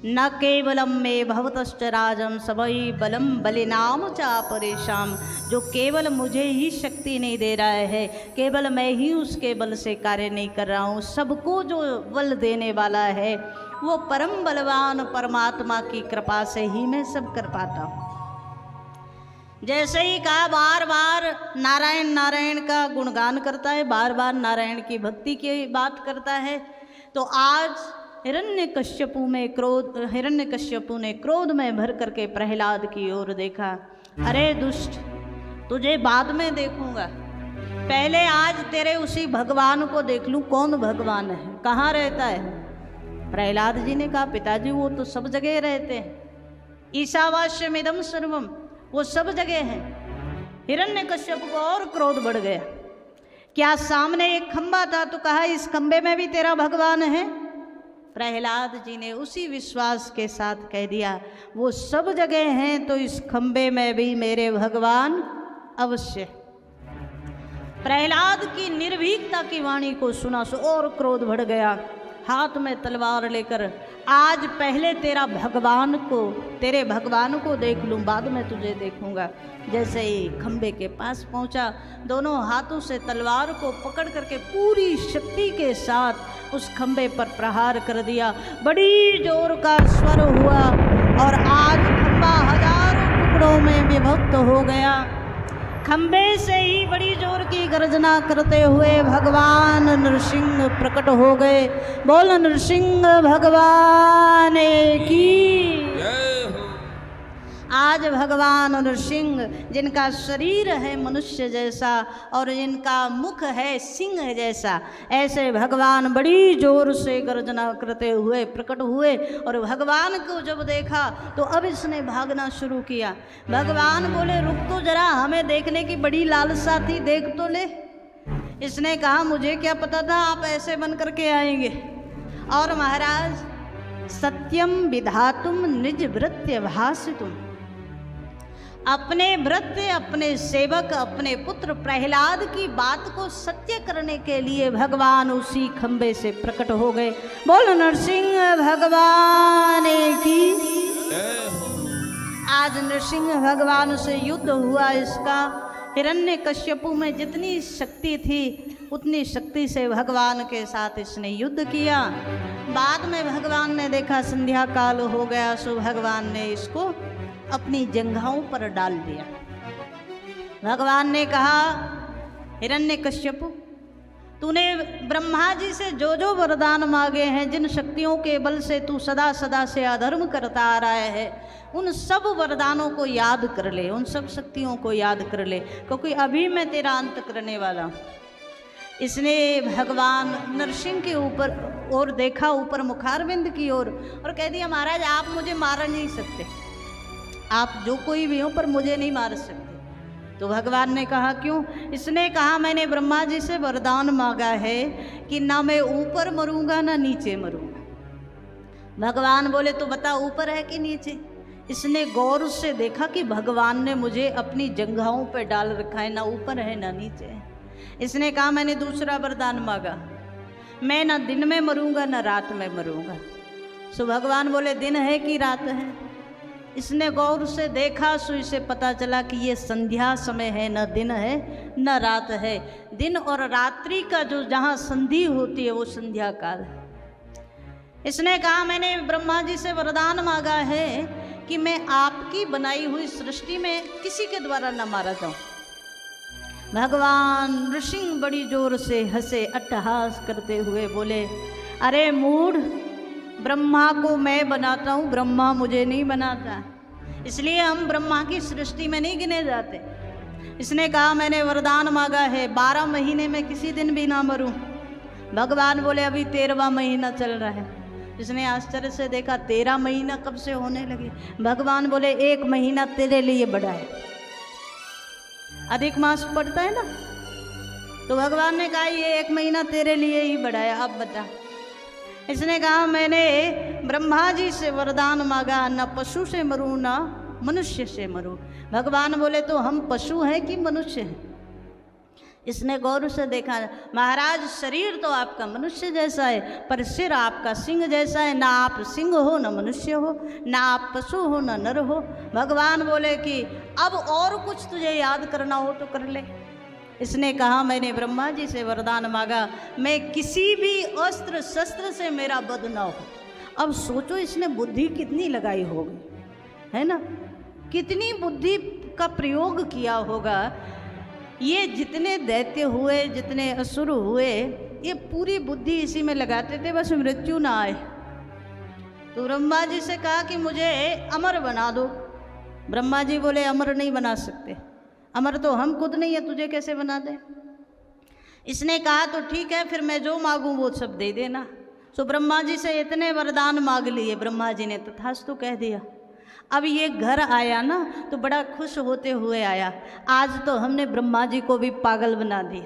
न केवलम में भवतश्च राजम सबई बलम बलिनाम चा परेशान। जो केवल मुझे ही शक्ति नहीं दे रहा है, केवल मैं ही उसके बल से कार्य नहीं कर रहा हूँ, सबको जो बल देने वाला है वो परम बलवान परमात्मा की कृपा से ही मैं सब कर पाता हूँ। जैसे ही कहा, बार बार नारायण नारायण का गुणगान करता है, बार बार नारायण की भक्ति की बात करता है। तो आज हिरण्यकश्यपु ने क्रोध में भर करके प्रहलाद की ओर देखा। अरे दुष्ट, तुझे बाद में देखूंगा, पहले आज तेरे उसी भगवान को देख लूं। कौन भगवान है, कहाँ रहता है? प्रहलाद जी ने कहा, पिताजी वो तो सब जगह रहते हैं, ईशावास्यमिदं सर्वम, वो सब जगह हैं। हिरण्यकश्यप को और क्रोध बढ़ गया। क्या सामने एक खंबा था तो कहा इस खंबे में भी तेरा भगवान है? प्रहलाद जी ने उसी विश्वास के साथ कह दिया, वो सब जगह हैं तो इस खंबे में भी मेरे भगवान अवश्य। प्रहलाद की निर्भीकता की वाणी को सुना सो और क्रोध बढ़ गया। हाथ में तलवार लेकर, आज पहले तेरे भगवान को देख लूं, बाद में तुझे देखूंगा। जैसे ही खंबे के पास पहुंचा, दोनों हाथों से तलवार को पकड़ करके पूरी शक्ति के साथ उस खंबे पर प्रहार कर दिया। बड़ी जोर का स्वर हुआ और आज खंबा हजारों टुकड़ों में विभक्त हो गया। खंबे से ही बड़ी जोर की गर्जना करते हुए भगवान नरसिंह प्रकट हो गए। बोल नरसिंह भगवान की। आज भगवान नरसिंह, जिनका शरीर है मनुष्य जैसा और जिनका मुख है सिंह जैसा, ऐसे भगवान बड़ी जोर से गर्जना करते हुए प्रकट हुए। और भगवान को जब देखा तो अब इसने भागना शुरू किया। भगवान बोले, रुक तो जरा, हमें देखने की बड़ी लालसा थी, देख तो ले। इसने कहा, मुझे क्या पता था आप ऐसे बन करके आएंगे। और महाराज, सत्यम विधातुम निज वृत्य भासितुम, अपने भृत्य, अपने सेवक, अपने पुत्र प्रहलाद की बात को सत्य करने के लिए भगवान उसी खंबे से प्रकट हो गए। बोलो नरसिंह भगवान की। आज नरसिंह भगवान से युद्ध हुआ इसका। हिरण्यकश्यपु में जितनी शक्ति थी उतनी शक्ति से भगवान के साथ इसने युद्ध किया। बाद में भगवान ने देखा संध्या काल हो गया, सो भगवान ने इसको अपनी जंघाओं पर डाल दिया। भगवान ने कहा, हिरण्यकश्यपु, तूने ब्रह्मा जी से जो जो वरदान मांगे हैं, जिन शक्तियों के बल से तू सदा सदा से अधर्म करता आ रहा है, उन सब वरदानों को याद कर ले, उन सब शक्तियों को याद कर ले, क्योंकि अभी मैं तेरा अंत करने वाला हूँ। इसने भगवान नरसिंह के ऊपर और देखा, ऊपर मुखारविंद की ओर, और कह दिया, महाराज आप मुझे मार नहीं सकते, आप जो कोई भी हो पर मुझे नहीं मार सकते। तो भगवान ने कहा, क्यों? इसने कहा, मैंने ब्रह्मा जी से वरदान मांगा है कि ना मैं ऊपर मरूंगा ना नीचे मरूंगा। भगवान बोले, तो बता ऊपर है कि नीचे? इसने गौर से देखा कि भगवान ने मुझे अपनी जंघाओं पे डाल रखा है, ना ऊपर है ना नीचे है। इसने कहा, मैंने दूसरा वरदान मांगा, मैं ना दिन में मरूंगा ना रात में मरूंगा। सो भगवान बोले, दिन है कि रात है? इसने गौर से देखा, सो इसे पता चला कि ये संध्या समय है, न दिन है न रात है। दिन और रात्रि का जो जहाँ संधि होती है वो संध्या काल है। इसने कहा, मैंने ब्रह्मा जी से वरदान मांगा है कि मैं आपकी बनाई हुई सृष्टि में किसी के द्वारा न मारा जाऊं। भगवान नृसिंह बड़ी जोर से हंसे, अट्टहास करते हुए बोले, अरे मूढ़, ब्रह्मा को मैं बनाता हूँ, ब्रह्मा मुझे नहीं बनाता, इसलिए हम ब्रह्मा की सृष्टि में नहीं गिने जाते। इसने कहा, मैंने वरदान मांगा है 12 महीने में किसी दिन भी ना मरूं। भगवान बोले, अभी 13वां महीना चल रहा है। इसने आश्चर्य से देखा, 13 महीना कब से होने लगे? भगवान बोले, 1 महीना तेरे लिए बढ़ा है, अधिक मास पड़ता है ना, तो भगवान ने कहा, ये 1 महीना तेरे लिए ही बढ़ा है, अब बता। इसने कहा, मैंने ब्रह्मा जी से वरदान मांगा, न पशु से मरूं न मनुष्य से मरूं। भगवान बोले, तो हम पशु हैं कि मनुष्य हैं? इसने गौर से देखा, महाराज शरीर तो आपका मनुष्य जैसा है, पर सिर आपका सिंह जैसा है, ना आप सिंह हो न मनुष्य हो, ना आप पशु हो न नर हो। भगवान बोले कि अब और कुछ तुझे याद करना हो तो कर ले। इसने कहा, मैंने ब्रह्मा जी से वरदान मांगा, मैं किसी भी अस्त्र शस्त्र से मेरा वध न हो। अब सोचो, इसने बुद्धि कितनी लगाई होगी, है ना, कितनी बुद्धि का प्रयोग किया होगा। ये जितने दैत्य हुए, जितने असुर हुए, ये पूरी बुद्धि इसी में लगाते थे, बस मृत्यु ना आए। तो ब्रह्मा जी से कहा कि मुझे अमर बना दो। ब्रह्मा जी बोले, अमर नहीं बना सकते, अमर तो हम खुद नहीं है, तुझे कैसे बना दे? इसने कहा, तो ठीक है, फिर मैं जो मांगूं वो सब दे देना। तो ब्रह्मा जी से इतने वरदान मांग लिए, ब्रह्मा जी ने तथास्तु कह दिया। अब ये घर आया ना तो बड़ा खुश होते हुए आया, आज तो हमने ब्रह्मा जी को भी पागल बना दिया,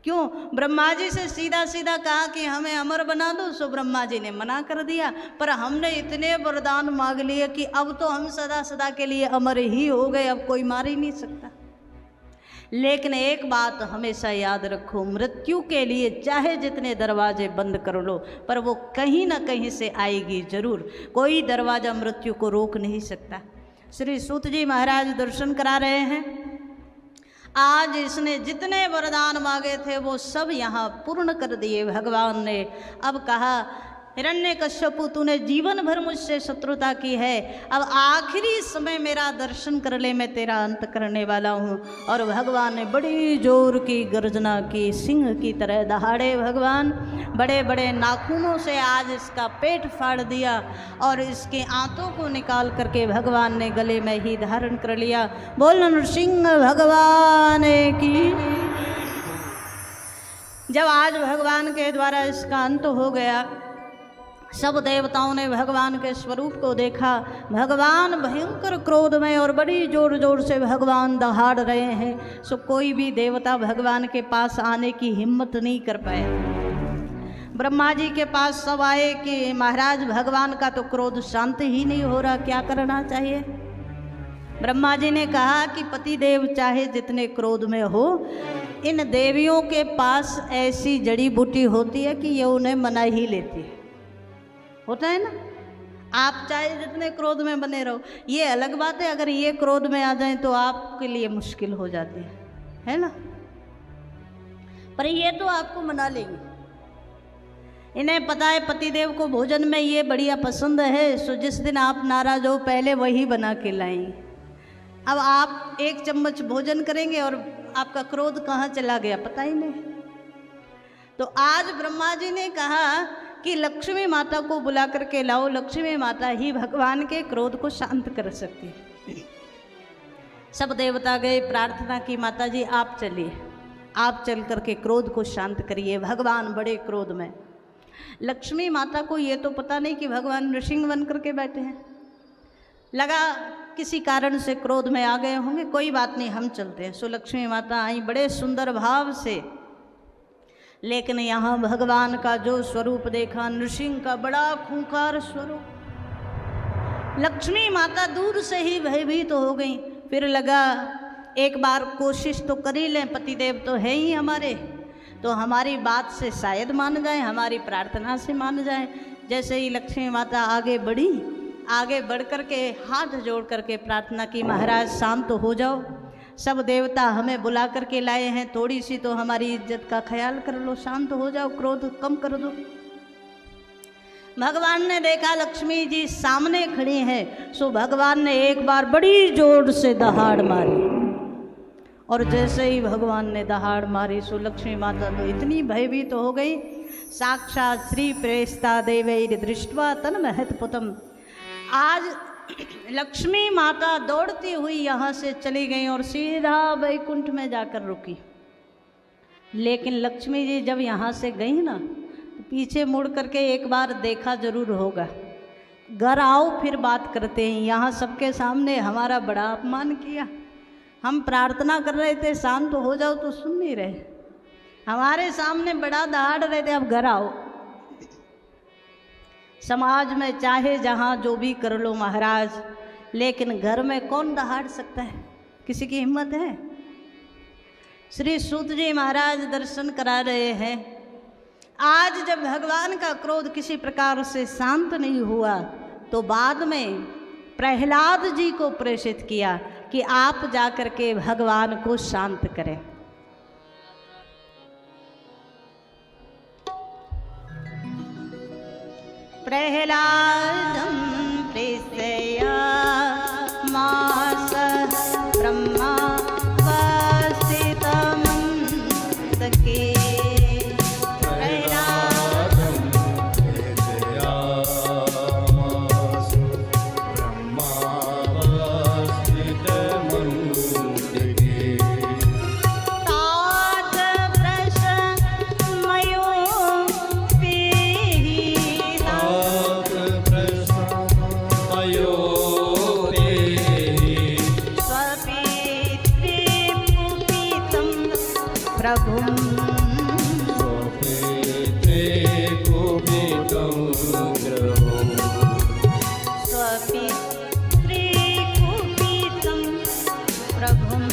क्यों? ब्रह्मा जी से सीधा सीधा कहा कि हमें अमर बना दो, सो ब्रह्मा जी ने मना कर दिया। पर हमने इतने वरदान मांग लिए कि अब तो हम सदा सदा के लिए अमर ही हो गए, अब कोई मार ही नहीं सकता। लेकिन एक बात हमेशा याद रखो, मृत्यु के लिए चाहे जितने दरवाजे बंद कर लो, पर वो कहीं ना कहीं से आएगी जरूर। कोई दरवाजा मृत्यु को रोक नहीं सकता। श्री सूत जी महाराज दर्शन करा रहे हैं। आज इसने जितने वरदान मांगे थे वो सब यहाँ पूर्ण कर दिए भगवान ने। अब कहा, हिरण्यकश्यपु तूने जीवन भर मुझसे शत्रुता की है, अब आखिरी समय मेरा दर्शन कर ले, मैं तेरा अंत करने वाला हूँ। और भगवान ने बड़ी जोर की गर्जना की, सिंह की तरह दहाड़े भगवान। बड़े बड़े नाखूनों से आज इसका पेट फाड़ दिया और इसके आंतों को निकाल करके भगवान ने गले में ही धारण कर लिया। बोल नृसिंह भगवान की। जब आज भगवान के द्वारा इसका अंत हो गया, सब देवताओं ने भगवान के स्वरूप को देखा। भगवान भयंकर क्रोध में और बड़ी जोर जोर से भगवान दहाड़ रहे हैं। सो कोई भी देवता भगवान के पास आने की हिम्मत नहीं कर पाया। ब्रह्मा जी के पास सब आए कि महाराज भगवान का तो क्रोध शांत ही नहीं हो रहा, क्या करना चाहिए? ब्रह्मा जी ने कहा कि पतिदेव चाहे जितने क्रोध में हो, इन देवियों के पास ऐसी जड़ी बूटी होती है कि ये उन्हें मना ही लेती है। होता है ना, आप चाहे जितने क्रोध में बने रहो, ये अलग बात है अगर ये क्रोध में आ जाए तो आपके लिए मुश्किल हो जाती है ना। पर ये तो आपको मना लेंगे। इन्हें पता है पतिदेव को भोजन में ये बढ़िया पसंद है, सो जिस दिन आप नाराज हो पहले वही बना के लाएंगे। अब आप एक चम्मच भोजन करेंगे और आपका क्रोध कहाँ चला गया पता ही नहीं। तो आज ब्रह्मा जी ने कहा कि लक्ष्मी माता को बुला करके लाओ, लक्ष्मी माता ही भगवान के क्रोध को शांत कर सकती है। सब देवता गए, प्रार्थना की, माता जी आप चलिए, आप चल करके क्रोध को शांत करिए। भगवान बड़े क्रोध में। लक्ष्मी माता को ये तो पता नहीं कि भगवान नृसिंह बन करके बैठे हैं। लगा किसी कारण से क्रोध में आ गए होंगे, कोई बात नहीं हम चलते हैं। सो लक्ष्मी माता आई बड़े सुंदर भाव से, लेकिन यहाँ भगवान का जो स्वरूप देखा, नृसिंह का बड़ा खूंखार स्वरूप। लक्ष्मी माता दूर से ही भयभीत हो गई। फिर लगा एक बार कोशिश तो कर ही लें, पतिदेव तो है ही हमारे, तो हमारी बात से शायद मान जाए, हमारी प्रार्थना से मान जाए। जैसे ही लक्ष्मी माता आगे बढ़ी, आगे बढ़ कर के हाथ जोड़ करके प्रार्थना की, महाराज शांत हो जाओ, सब देवता हमें बुला करके लाए हैं, थोड़ी सी तो हमारी इज्जत का ख्याल कर लो, शांत हो जाओ, क्रोध कम कर दो। भगवान ने देखा लक्ष्मी जी सामने खड़ी हैं, सो भगवान ने एक बार बड़ी जोर से दहाड़ मारी। और जैसे ही भगवान ने दहाड़ मारी, सो लक्ष्मी माता तो इतनी भयभीत हो गई, साक्षात श्री प्रेस्ता देवैर दृष्ट्वा तन्महत्पुतम्। आज लक्ष्मी माता दौड़ती हुई यहाँ से चली गई और सीधा वैकुंठ में जाकर रुकी। लेकिन लक्ष्मी जी जब यहाँ से गई ना, तो पीछे मुड़ करके एक बार देखा जरूर होगा। घर आओ फिर बात करते हैं, यहाँ सबके सामने हमारा बड़ा अपमान किया, हम प्रार्थना कर रहे थे शांत हो जाओ तो सुन नहीं रहे, हमारे सामने बड़ा दहाड़ रहे थे, अब घर आओ। समाज में चाहे जहाँ जो भी कर लो महाराज, लेकिन घर में कौन दहाड़ सकता है? किसी की हिम्मत है? श्री सूत जी महाराज दर्शन करा रहे हैं। आज जब भगवान का क्रोध किसी प्रकार से शांत नहीं हुआ, तो बाद में प्रहलाद जी को प्रेषित किया कि आप जाकर के भगवान को शांत करें। प्रहलादं प्रेषयामास ब्रह्मा वसितं सखे। प्रभुं प्रभुं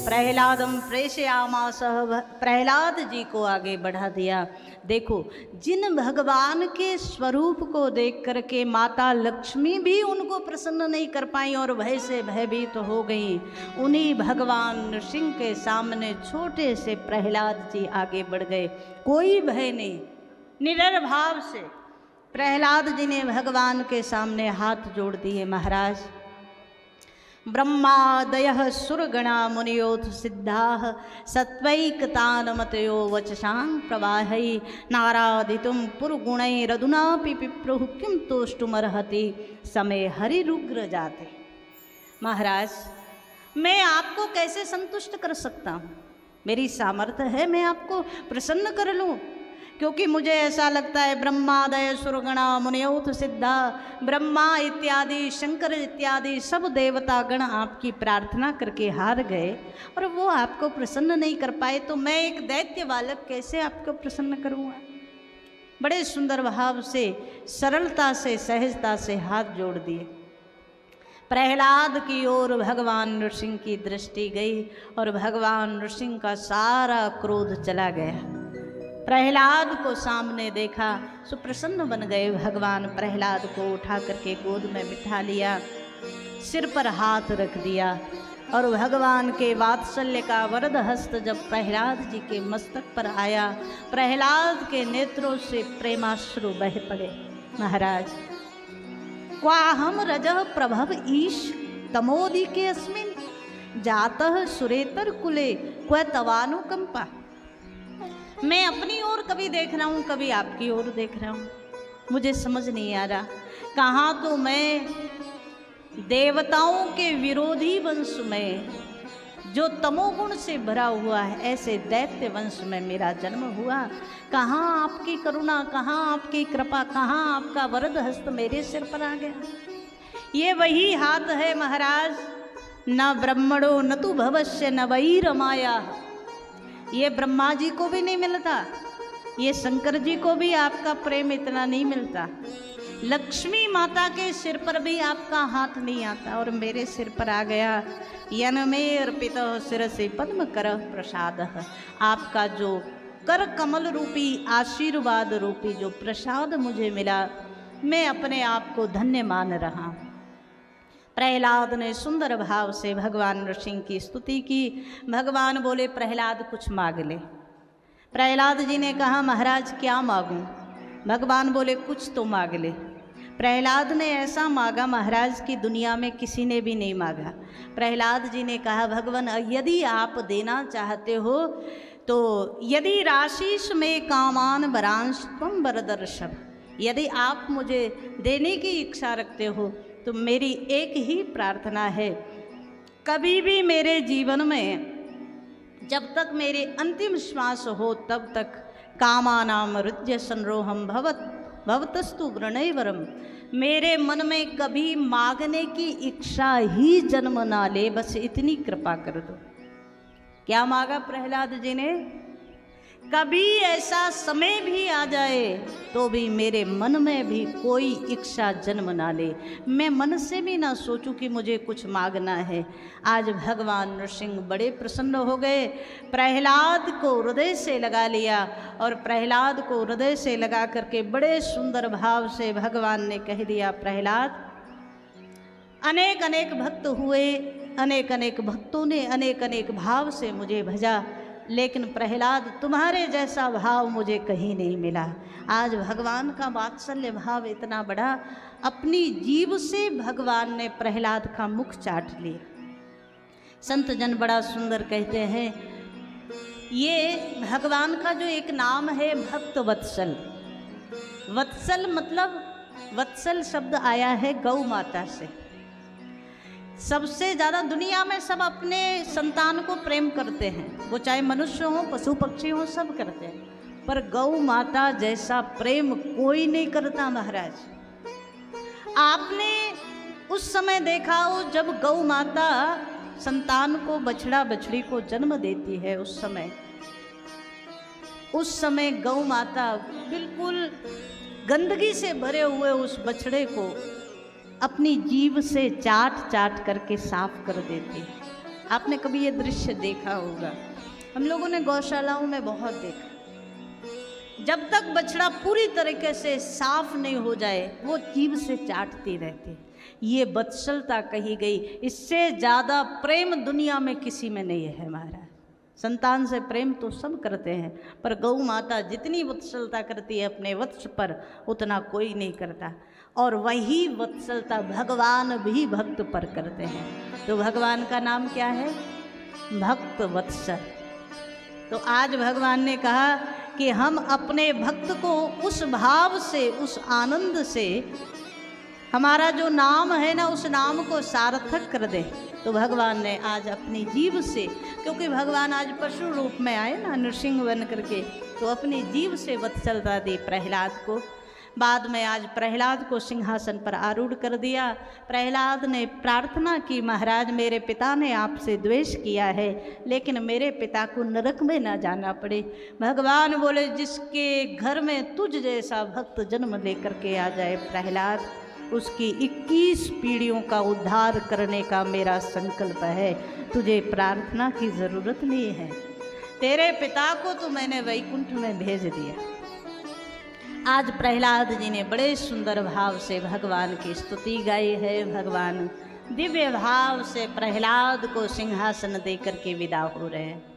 प्रहलादम प्रेषयामासः, प्रहलाद जी को आगे बढ़ा दिया। देखो, जिन भगवान के स्वरूप को देख करके माता लक्ष्मी भी उनको प्रसन्न नहीं कर पाई और भय से भयभीत हो गई, उन्हीं भगवान नृसिंह के सामने छोटे से प्रहलाद जी आगे बढ़ गए। कोई भय नहीं, निडर भाव से प्रहलाद जी ने भगवान के सामने हाथ जोड़ दिए। महाराज, ब्रह्मादयः सुरगणा मुनियोऽथ सिद्धाः सत्वैकतानमतयो वचसां प्रवाहै नारादितुं पुरगुणैरधुनापि पिप्रुः किं तोष्टुमर्हति समय हरिरुग्र जाते। महाराज, मैं आपको कैसे संतुष्ट कर सकता हूँ? मेरी सामर्थ्य है मैं आपको प्रसन्न कर लूँ? क्योंकि मुझे ऐसा लगता है ब्रह्मादय सुरगणा मुनियोथ सिद्धा, ब्रह्मा इत्यादि शंकर इत्यादि सब देवता गण आपकी प्रार्थना करके हार गए और वो आपको प्रसन्न नहीं कर पाए, तो मैं एक दैत्य बालक कैसे आपको प्रसन्न करूँगा? बड़े सुंदर भाव से, सरलता से, सहजता से हाथ जोड़ दिए। प्रहलाद की ओर भगवान नृसिंह की दृष्टि गई और भगवान नृसिंह का सारा क्रोध चला गया। प्रहलाद को सामने देखा, सुप्रसन्न बन गए भगवान। प्रहलाद को उठा करके गोद में बिठा लिया, सिर पर हाथ रख दिया और भगवान के वात्सल्य का वरद हस्त जब प्रहलाद जी के मस्तक पर आया, प्रहलाद के नेत्रों से प्रेमाश्रु बह पड़े। महाराज, क्वाहम रजः प्रभव ईश तमोदि के अस्मिन् जातः सुरेतर कुले क्व तवानुकंपा। मैं अपनी ओर कभी देख रहा हूँ, कभी आपकी ओर देख रहा हूँ, मुझे समझ नहीं आ रहा। कहाँ तो मैं देवताओं के विरोधी वंश में जो तमोगुण से भरा हुआ है, ऐसे दैत्य वंश में मेरा जन्म हुआ। कहाँ आपकी करुणा, कहाँ आपकी कृपा, कहाँ आपका वरद हस्त मेरे सिर पर आ गया? ये वही हाथ है महाराज, न ब्रह्मणो न तु भवस्य न वही रमाया। ये ब्रह्मा जी को भी नहीं मिलता, ये शंकर जी को भी आपका प्रेम इतना नहीं मिलता, लक्ष्मी माता के सिर पर भी आपका हाथ नहीं आता और मेरे सिर पर आ गया। यनमे अर्पितः शिरसि पद्म करः प्रसादः। आपका जो कर कमल रूपी आशीर्वाद रूपी जो प्रसाद मुझे मिला, मैं अपने आप को धन्य मान रहा। प्रहलाद ने सुंदर भाव से भगवान नृसिंह की स्तुति की। भगवान बोले, प्रहलाद कुछ मांग ले। प्रहलाद जी ने कहा, महाराज क्या मांगूं? भगवान बोले, कुछ तो मांग ले। प्रहलाद ने ऐसा मांगा महाराज की दुनिया में किसी ने भी नहीं मांगा। प्रहलाद जी ने कहा, भगवान यदि आप देना चाहते हो तो यदि राशीष में कामान वरांश त्वं वरदर्शभ, यदि आप मुझे देने की इच्छा रखते हो तो मेरी एक ही प्रार्थना है, कभी भी मेरे जीवन में जब तक मेरे अंतिम श्वास हो तब तक कामानाम हृदय संरोहम भवतस्तु वृणैवरम, मेरे मन में कभी मांगने की इच्छा ही जन्म ना ले, बस इतनी कृपा कर दो। क्या मांगा प्रहलाद जी ने? कभी ऐसा समय भी आ जाए तो भी मेरे मन में भी कोई इच्छा जन्म ना ले, मैं मन से भी ना सोचूं कि मुझे कुछ मांगना है। आज भगवान नृसिंह बड़े प्रसन्न हो गए, प्रहलाद को हृदय से लगा लिया और प्रहलाद को हृदय से लगा करके बड़े सुंदर भाव से भगवान ने कह दिया, प्रहलाद अनेक अनेक भक्त हुए, अनेक अनेक भक्तों ने अनेक अनेक भाव से मुझे भजा, लेकिन प्रहलाद तुम्हारे जैसा भाव मुझे कहीं नहीं मिला। आज भगवान का वात्सल्य भाव इतना बड़ा, अपनी जीभ से भगवान ने प्रहलाद का मुख चाट लिया। संत जन बड़ा सुंदर कहते हैं, ये भगवान का जो एक नाम है भक्त वत्सल। वत्सल मतलब, वत्सल शब्द आया है गौ माता से। सबसे ज़्यादा दुनिया में सब अपने संतान को प्रेम करते हैं, वो चाहे मनुष्य हो पशु पक्षी हो सब करते हैं, पर गौ माता जैसा प्रेम कोई नहीं करता महाराज। आपने उस समय देखा हो जब गौ माता संतान को, बछड़ा बछड़ी को जन्म देती है, उस समय गौ माता बिल्कुल गंदगी से भरे हुए उस बछड़े को अपनी जीभ से चाट चाट करके साफ कर देती। आपने कभी ये दृश्य देखा होगा, हम लोगों ने गौशालाओं में बहुत देखा। जब तक बछड़ा पूरी तरीके से साफ नहीं हो जाए वो जीभ से चाटती रहती। ये वत्सलता कही गई। इससे ज़्यादा प्रेम दुनिया में किसी में नहीं है महाराज। संतान से प्रेम तो सब करते हैं, पर गौ माता जितनी वत्सलता करती है अपने वत्स पर उतना कोई नहीं करता। और वही वत्सलता भगवान भी भक्त पर करते हैं। तो भगवान का नाम क्या है? भक्त वत्सल। तो आज भगवान ने कहा कि हम अपने भक्त को उस भाव से, उस आनंद से, हमारा जो नाम है ना उस नाम को सार्थक कर दे। तो भगवान ने आज अपनी जीभ से, क्योंकि भगवान आज पशु रूप में आए ना नृसिंह बन करके, तो अपनी जीभ से वत्सलता दी प्रहलाद को। बाद में आज प्रहलाद को सिंहासन पर आरूढ़ कर दिया। प्रहलाद ने प्रार्थना की, महाराज मेरे पिता ने आपसे द्वेष किया है, लेकिन मेरे पिता को नरक में ना जाना पड़े। भगवान बोले जिसके घर में तुझ जैसा भक्त जन्म लेकर के आ जाए प्रहलाद, उसकी 21 पीढ़ियों का उद्धार करने का मेरा संकल्प है। तुझे प्रार्थना की ज़रूरत नहीं है, तेरे पिता को तो मैंने वैकुंठ में भेज दिया। आज प्रहलाद जी ने बड़े सुंदर भाव से भगवान की स्तुति गाई है। भगवान दिव्य भाव से प्रहलाद को सिंहासन दे करके विदा हो रहे हैं।